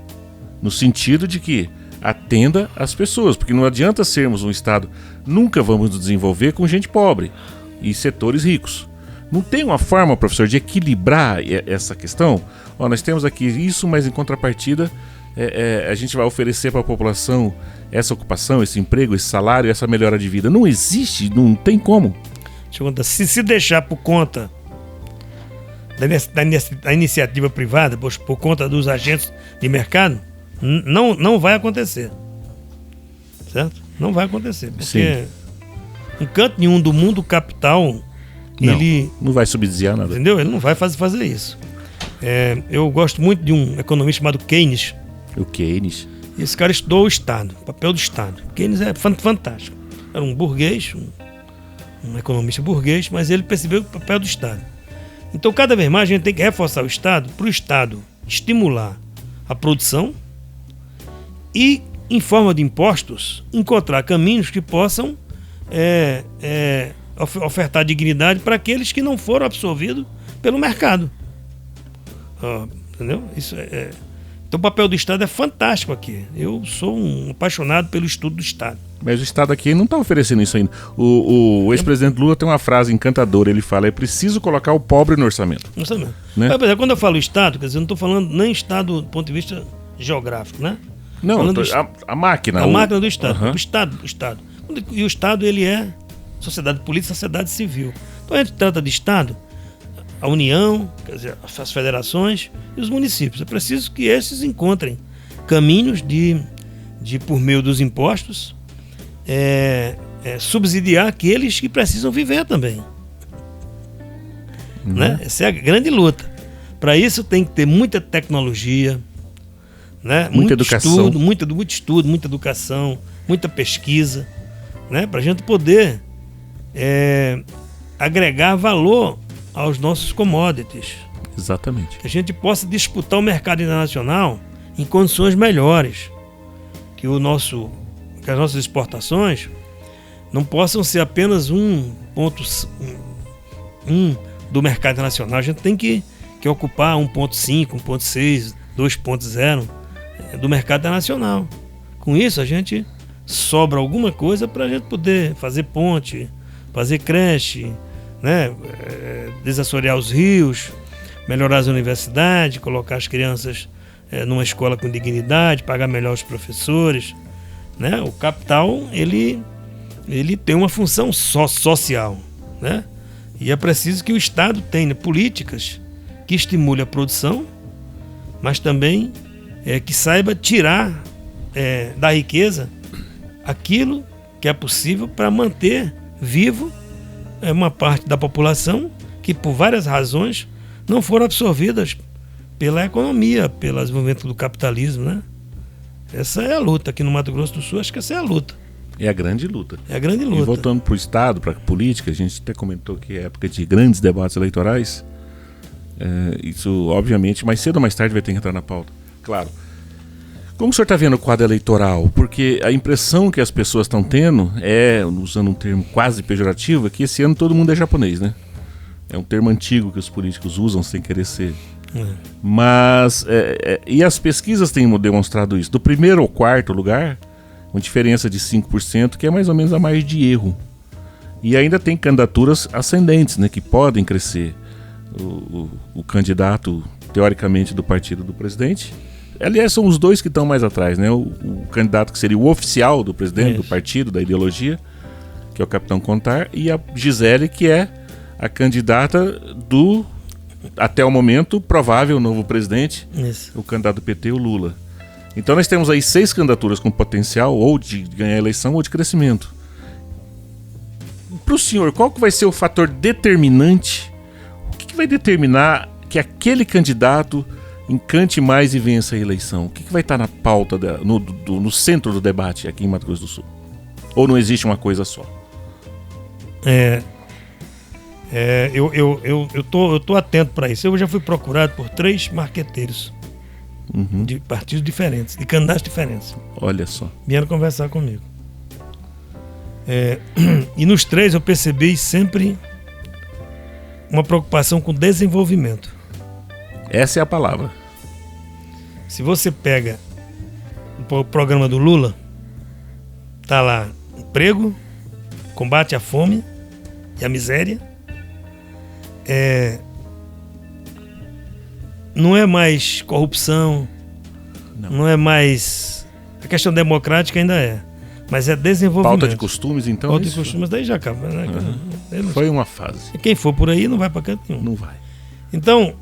no sentido de que atenda às pessoas, porque não adianta sermos um Estado, nunca vamos nos desenvolver com gente pobre e setores ricos. Não tem uma forma, professor, de equilibrar essa questão? Nós temos aqui isso, mas em contrapartida a gente vai oferecer para a população essa ocupação, esse emprego, esse salário, essa melhora de vida. Não existe, não tem como. Se deixar por conta da iniciativa privada, por conta dos agentes de mercado, não vai acontecer. Certo? Não vai acontecer. Porque em canto nenhum do mundo, o capital... não vai subsidiar nada. Entendeu? Ele não vai fazer isso. Eu gosto muito de um economista chamado Keynes. O Keynes. Esse cara estudou o Estado, o papel do Estado. Keynes é fantástico. Era um burguês, um economista burguês, mas ele percebeu o papel do Estado. Então, cada vez mais a gente tem que reforçar o Estado para o Estado estimular a produção e, em forma de impostos, encontrar caminhos que possam ofertar dignidade para aqueles que não foram absorvidos pelo mercado. Entendeu? Então o papel do Estado é fantástico aqui. Eu sou um apaixonado pelo estudo do Estado. Mas o Estado aqui não está oferecendo isso ainda. O ex-presidente Lula tem uma frase encantadora. Ele fala, é preciso colocar o pobre no orçamento. Né? Mas, quando eu falo Estado, quer dizer, eu não estou falando nem Estado do ponto de vista geográfico, né? Não, a máquina. A máquina do Estado. Uhum. O Estado. E o Estado, ele é sociedade política, sociedade civil. Então a gente trata de Estado, a União, quer dizer, as federações e os municípios. É preciso que esses encontrem caminhos de por meio dos impostos, subsidiar aqueles que precisam viver também. Uhum. Né? Essa é a grande luta. Para isso tem que ter muita tecnologia, né? Muita educação. Muito estudo, muita educação, muita pesquisa, né? Para a gente poder agregar valor aos nossos commodities. Exatamente. Que a gente possa disputar o mercado internacional em condições melhores. Que as nossas exportações não possam ser apenas um do mercado internacional. A gente tem que ocupar 1.5, 1.6, 2.0 do mercado internacional. Com isso, a gente sobra alguma coisa para a gente poder fazer ponte, fazer creche, né? Desassorear os rios, melhorar as universidades, colocar as crianças numa escola com dignidade, pagar melhor os professores, né? O capital, ele tem uma função social, né? E é preciso que o Estado tenha políticas que estimule a produção, mas também que saiba tirar da riqueza aquilo que é possível para manter vivo uma parte da população que, por várias razões, não foram absorvidas pela economia, pelo desenvolvimento do capitalismo, né? Essa é a luta aqui no Mato Grosso do Sul. Acho que essa é a luta. É a grande luta. É a grande luta. E voltando para o Estado, para a política, a gente até comentou que é época de grandes debates eleitorais. Isso, obviamente, mais cedo ou mais tarde vai ter que entrar na pauta. Claro. Como o senhor está vendo o quadro eleitoral? Porque a impressão que as pessoas estão tendo usando um termo quase pejorativo, é que esse ano todo mundo é japonês, né? É um termo antigo que os políticos usam sem querer ser. Mas, e as pesquisas têm demonstrado isso. Do primeiro ao quarto lugar, uma diferença de 5%, que é mais ou menos a margem de erro. E ainda tem candidaturas ascendentes, né, que podem crescer. O candidato, teoricamente, do partido do presidente. Aliás, são os dois que estão mais atrás, né? O candidato que seria o oficial do presidente, do partido, da ideologia, que é o Capitão Contar, e a Gisele, que é a candidata do, até o momento, provável novo presidente, o candidato do PT, o Lula. Então nós temos aí 6 candidaturas com potencial ou de ganhar a eleição ou de crescimento. Para o senhor, qual que vai ser o fator determinante? O que vai determinar que aquele candidato encante mais e vença a eleição? O que vai estar na pauta, no centro do debate aqui em Mato Grosso do Sul? Ou não existe uma coisa só? Eu tô atento para isso. Eu já fui procurado por 3 marqueteiros de partidos diferentes, de candidatos diferentes. Olha só. Vieram conversar comigo. E nos três eu percebi sempre uma preocupação com desenvolvimento. Essa é a palavra. Se você pega o programa do Lula, tá lá emprego, combate à fome e à miséria. Não é mais corrupção, não é mais... A questão democrática ainda é, mas é desenvolvimento. Pauta de costumes, então? Pauta de costumes, daí já acaba, né? Foi uma fase. Quem for por aí não vai para canto nenhum. Não vai. Então,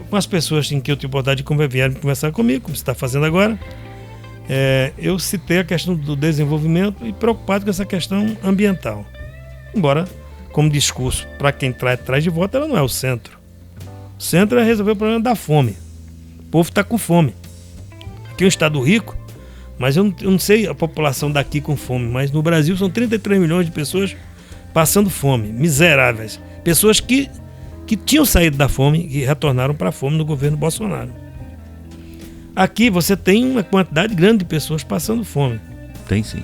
com as pessoas em que eu tive oportunidade de vieram conversar comigo, como você está fazendo agora, eu citei a questão do desenvolvimento e preocupado com essa questão ambiental. Embora, como discurso, para quem traz de volta, ela não é o centro. O centro é resolver o problema da fome. O povo está com fome. Aqui é um estado rico, mas eu não sei a população daqui com fome, mas no Brasil são 33 milhões de pessoas passando fome, miseráveis. Pessoas que tinham saído da fome e retornaram para a fome no governo Bolsonaro. Aqui você tem uma quantidade grande de pessoas passando fome. Tem sim.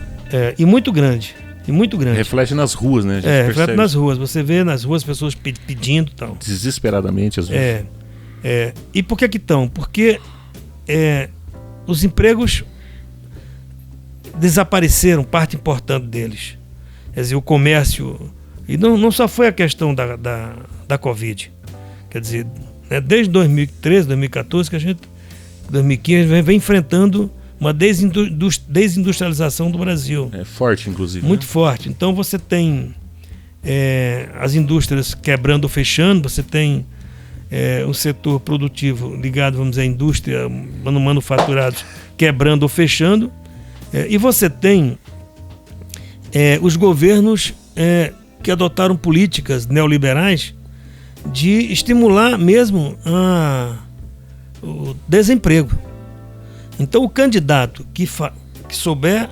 E muito grande. E muito grande. Reflete nas ruas, né? Reflete nas ruas. Você vê nas ruas pessoas pedindo e tal. Desesperadamente, às vezes. E por que estão? Porque os empregos desapareceram, parte importante deles. Quer dizer, o comércio... E não só foi a questão da Covid. Quer dizer, desde 2013, 2014, que a gente... 2015, vem enfrentando uma desindustrialização do Brasil. É forte, inclusive. Muito forte. Então você tem as indústrias quebrando ou fechando, você tem um setor produtivo ligado, vamos dizer, à indústria, manufaturados, quebrando ou fechando, e você tem os governos que adotaram políticas neoliberais de estimular mesmo o desemprego. Então o candidato que souber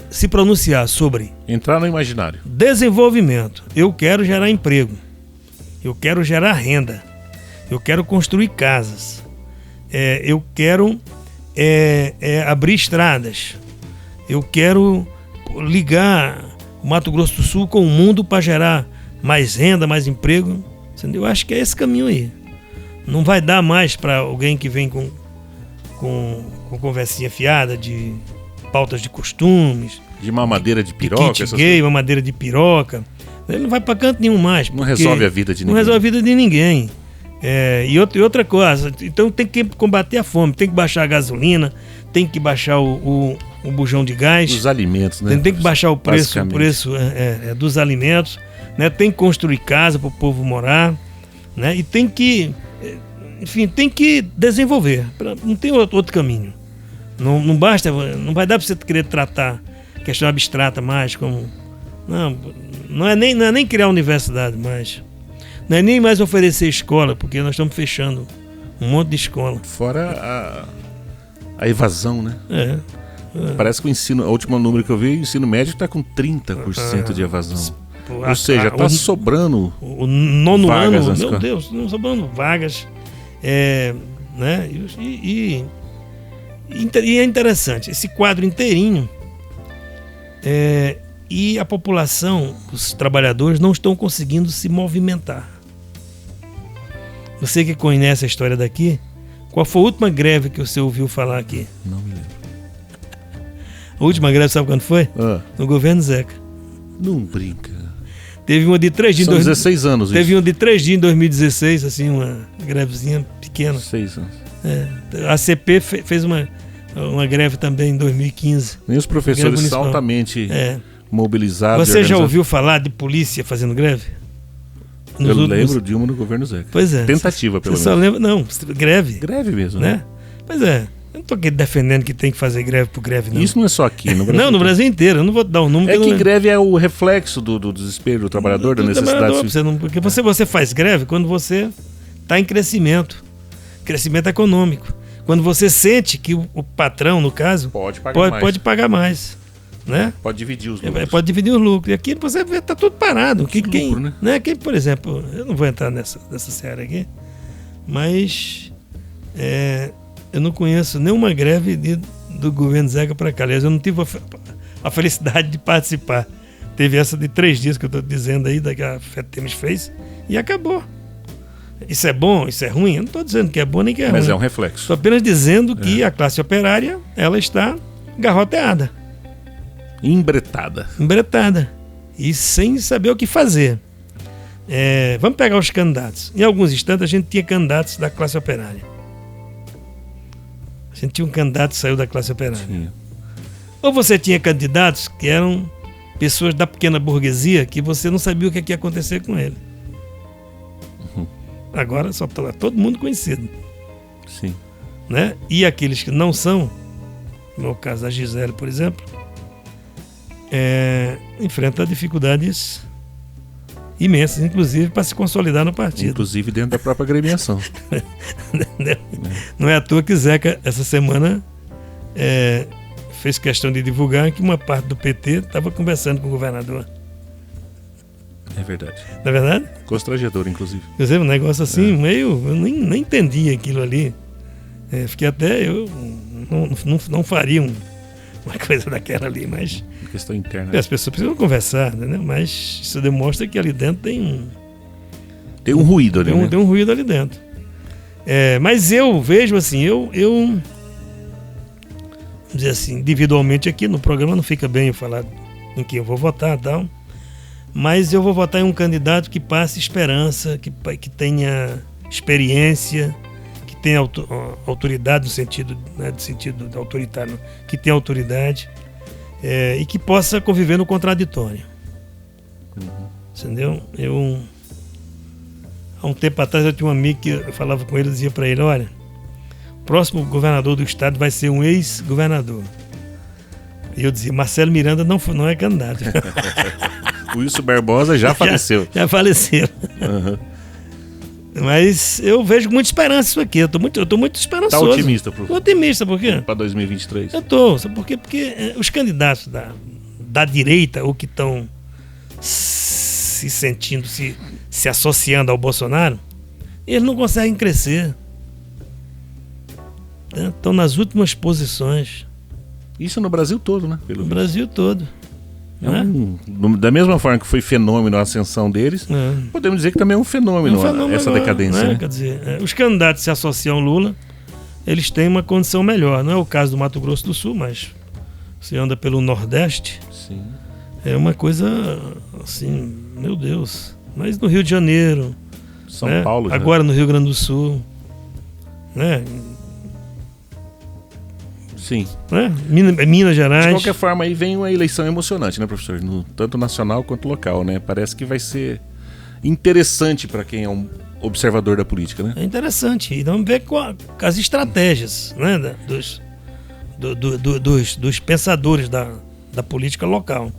se pronunciar sobre entrar no imaginário, desenvolvimento, eu quero gerar emprego, eu quero gerar renda, eu quero construir casas, eu quero abrir estradas, eu quero ligar o Mato Grosso do Sul com o mundo para gerar mais renda, mais emprego. Eu acho que é esse caminho aí. Não vai dar mais para alguém que vem com conversinha fiada de pautas de costumes, de mamadeira de piroca, kit gay, mamadeira de piroca. Ele não vai para canto nenhum mais. Não resolve a vida de ninguém. Não resolve a vida de ninguém. E outra coisa, então tem que combater a fome, tem que baixar a gasolina, tem que baixar o bujão de gás. Os alimentos, né? Tem que baixar o preço dos alimentos, né? Tem que construir casa para o povo morar, né? E tem que, enfim, tem que desenvolver. Não tem outro caminho. Não basta, não vai dar para você querer tratar questão abstrata mais como... Não é nem criar universidade mais. Não é nem mais oferecer escola, porque nós estamos fechando um monte de escola. Fora a evasão, né? Parece que o ensino, o último número que eu vi, o ensino médio está com 30% de evasão. Ou seja, está sobrando o nono vagas ano, meu Deus, não sobrando vagas. Né? E é interessante, esse quadro inteirinho, e a população, os trabalhadores, não estão conseguindo se movimentar. Você que conhece a história daqui, qual foi a última greve que você ouviu falar aqui? Não me lembro. A última greve, sabe quando foi? No governo Zeca. Não brinca. Teve uma de 3 dias... São 16 anos Teve isso. uma de 3 dias em 2016, assim, uma grevezinha pequena. 6 anos. A CP fez uma greve também em 2015. Nem os professores altamente mobilizados. Você já ouviu falar de polícia fazendo greve? Eu lembro de uma no governo Zeca. Pois é. Tentativa, pelo menos. Você só lembra? Não, greve. Greve mesmo, né? Pois é. Eu não estou aqui defendendo que tem que fazer greve por greve, não. Isso não é só aqui, no Brasil. Não, no Brasil inteiro. Eu não vou dar um número. Greve é o reflexo do desespero do trabalhador, da necessidade. Porque você faz greve quando você está em crescimento econômico. Quando você sente que o patrão, no caso, pode pagar mais. Né? Pode dividir os lucros. Pode dividir os lucros. E aqui você vê, está tudo parado. Lucro, né? Quem, por exemplo, eu não vou entrar nessa seara aqui, mas eu não conheço nenhuma greve do governo Zeca para cá. Aliás, eu não tive a felicidade de participar. Teve essa de 3 dias que eu estou dizendo aí, da que a FETEMES fez, e acabou. Isso é bom, isso é ruim? Eu não estou dizendo que é bom nem que é ruim. Mas é um reflexo. Estou apenas dizendo que a classe operária, ela está garroteada. Embretada. E sem saber o que fazer. Vamos pegar os candidatos. Em alguns instantes a gente tinha candidatos da classe operária. A gente tinha um candidato que saiu da classe operária. Sim. Ou você tinha candidatos que eram pessoas da pequena burguesia que você não sabia o que ia acontecer com ele. Agora só está todo mundo conhecido. Sim. Né? E aqueles que não são, no meu caso a Gisele, por exemplo, enfrenta dificuldades imensas, inclusive para se consolidar no partido. Inclusive dentro da própria agremiação. Não é à toa que Zeca, essa semana, fez questão de divulgar que uma parte do PT estava conversando com o governador. É verdade. Não é verdade? Constrangedor, inclusive. Quer dizer, um negócio assim, meio... Eu nem entendi aquilo ali. Fiquei até... Eu não faria uma coisa daquela ali, mas... Questão interna. As pessoas precisam conversar, né? Mas isso demonstra que ali dentro tem um... Tem um ruído ali, né? Tem um ruído ali dentro. Mas eu vejo assim, vamos dizer assim, individualmente aqui no programa não fica bem eu falar em quem eu vou votar e tal, mas eu vou votar em um candidato que passe esperança, que tenha experiência, que tenha autoridade no sentido, né, do sentido autoritário, que tenha autoridade e que possa conviver no contraditório. Entendeu? Há um tempo atrás eu tinha um amigo que eu falava com ele, dizia para ele, olha, o próximo governador do estado vai ser um ex-governador. E eu dizia, Marcelo Miranda não é candidato. O Wilson Barbosa já faleceu. Já faleceu. Uhum. Mas eu vejo com muita esperança isso aqui. Eu tô muito esperançoso. Tá otimista, professor? Otimista, por quê? Para 2023. Eu tô. Sabe por quê? Porque os candidatos da direita, ou que estão se sentindo, se associando ao Bolsonaro, eles não conseguem crescer. Estão nas últimas posições. Isso no Brasil todo, né? No Brasil todo. Da mesma forma que foi fenômeno a ascensão deles, podemos dizer que também é um fenômeno essa decadência. Né? Quer dizer, os candidatos se associam ao Lula, eles têm uma condição melhor. Não é o caso do Mato Grosso do Sul, mas você anda pelo Nordeste, sim, é uma coisa assim, meu Deus. Mas no Rio de Janeiro, São Paulo, já. Agora no Rio Grande do Sul, né? Sim. Minas Gerais. De qualquer forma, aí vem uma eleição emocionante, né, professor? Tanto nacional quanto local, né? Parece que vai ser interessante para quem é um observador da política, né? É interessante. E vamos ver com as estratégias, né, dos pensadores da política local.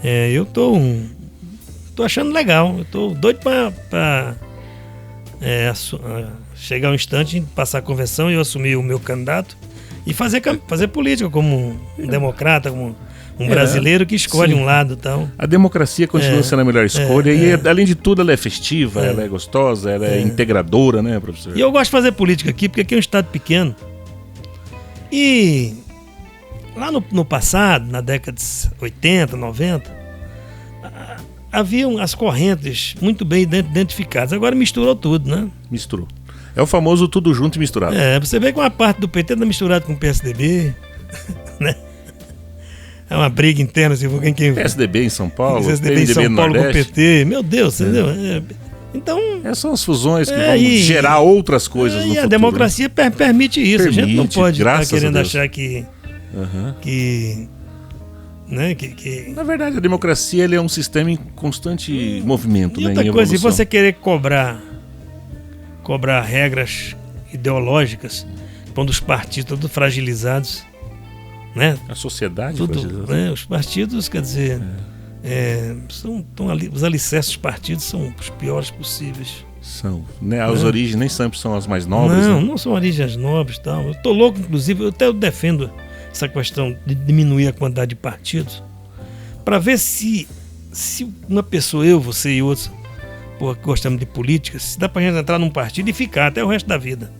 Eu tô achando legal. Eu tô doido para chegar um instante, passar a convenção e eu assumir o meu candidato e fazer política como um democrata, como um brasileiro que escolhe um lado e tal. A democracia continua sendo a melhor escolha e, além de tudo, ela é festiva, ela é gostosa, ela é integradora, né, professor? E eu gosto de fazer política aqui, porque aqui é um estado pequeno. E lá no passado, na década de 80, 90, haviam as correntes muito bem identificadas. Agora misturou tudo, né? Misturou. É o famoso tudo junto e misturado. Você vê que uma parte do PT está misturado com o PSDB, né? É uma briga interna, assim, quem PSDB em São Paulo, PSDB em São Paulo com o PT, meu Deus, entendeu? Então... são as fusões que vão gerar outras coisas no futuro. E a democracia permite isso. Permite, a gente não pode estar querendo Deus. achar que Na verdade, a democracia é um sistema em constante movimento, e né, outra em coisa, se evolução. você querer cobrar regras ideológicas, quando os partidos todos fragilizados, né? A sociedade, os partidos, quer dizer, os alicerces dos partidos são os piores possíveis. São, né? As origens nem sempre são as mais nobres. Não são origens nobres, tal. Eu tô louco, inclusive, eu até defendo essa questão de diminuir a quantidade de partidos, para ver se uma pessoa, eu, você e outros, que gostamos de política, se dá pra gente entrar num partido e ficar até o resto da vida.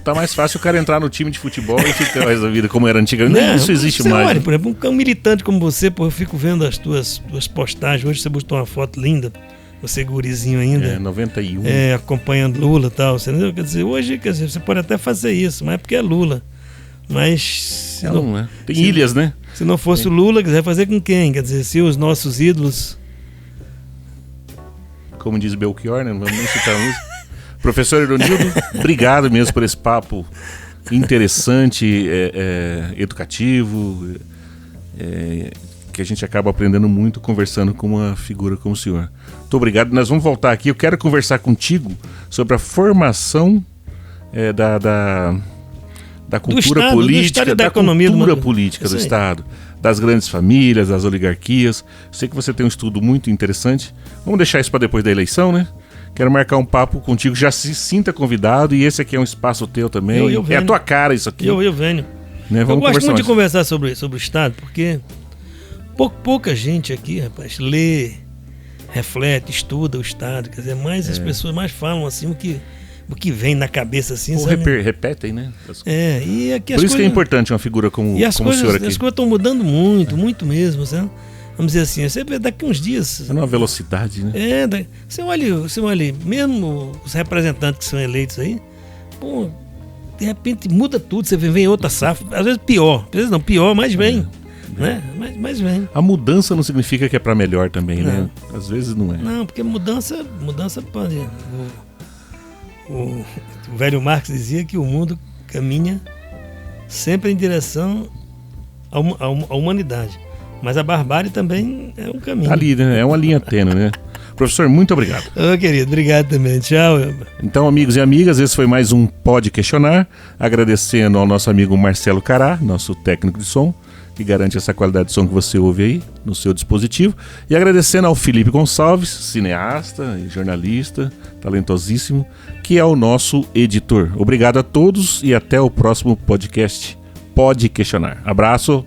tá mais fácil o cara entrar no time de futebol e ficar resolvido como era antigamente. Não, Isso existe mais. Olha, por exemplo, um militante como você, pô, eu fico vendo as tuas postagens. Hoje você postou uma foto linda, você gurizinho ainda. 91. Acompanhando Lula e tal. Você entendeu? Quer dizer, hoje você pode até fazer isso, mas é porque é Lula. Mas... Tem ilhas, né? Se não fosse o Lula, quiser fazer com quem? Quer dizer, se os nossos ídolos... Como diz Belchior, né? Não vamos nem citar a música. Professor Ironildo, obrigado mesmo por esse papo interessante, educativo, que a gente acaba aprendendo muito conversando com uma figura como o senhor. Muito obrigado. Nós vamos voltar aqui. Eu quero conversar contigo sobre a formação da cultura política, da cultura política do Estado, das grandes famílias, das oligarquias. Sei que você tem um estudo muito interessante. Vamos deixar isso para depois da eleição, né? Quero marcar um papo contigo, já se sinta convidado, e esse aqui é um espaço teu também. Eu venho. É a tua cara isso aqui. Eu venho. Né? Eu gosto muito de conversar sobre o Estado, porque pouca gente aqui, rapaz, lê, reflete, estuda o Estado. Quer dizer, mais as pessoas mais falam assim o que vem na cabeça, assim, ou repetem, né? E aqui por isso que é importante uma figura como o senhor aqui. As coisas estão mudando muito mesmo, sabe? Vamos dizer assim, você vê daqui uns dias... É numa velocidade, né? Você olha, mesmo os representantes que são eleitos aí, pô, de repente muda tudo, você vem outra safra, às vezes pior, mas vem, né? Mas vem. A mudança não significa que é para melhor também, né? Às vezes não é. Não, porque mudança pode... O velho Marx dizia que o mundo caminha sempre em direção à humanidade. Mas a barbárie também é um caminho. Ali, né? É uma linha tênue, né? Professor, muito obrigado. Querido, obrigado também. Tchau. Então, amigos e amigas, esse foi mais um Pode Questionar. Agradecendo ao nosso amigo Marcelo Cará, nosso técnico de som, que garante essa qualidade de som que você ouve aí no seu dispositivo. E agradecendo ao Felipe Gonçalves, cineasta e jornalista, talentosíssimo, que é o nosso editor. Obrigado a todos e até o próximo podcast Pode Questionar. Abraço.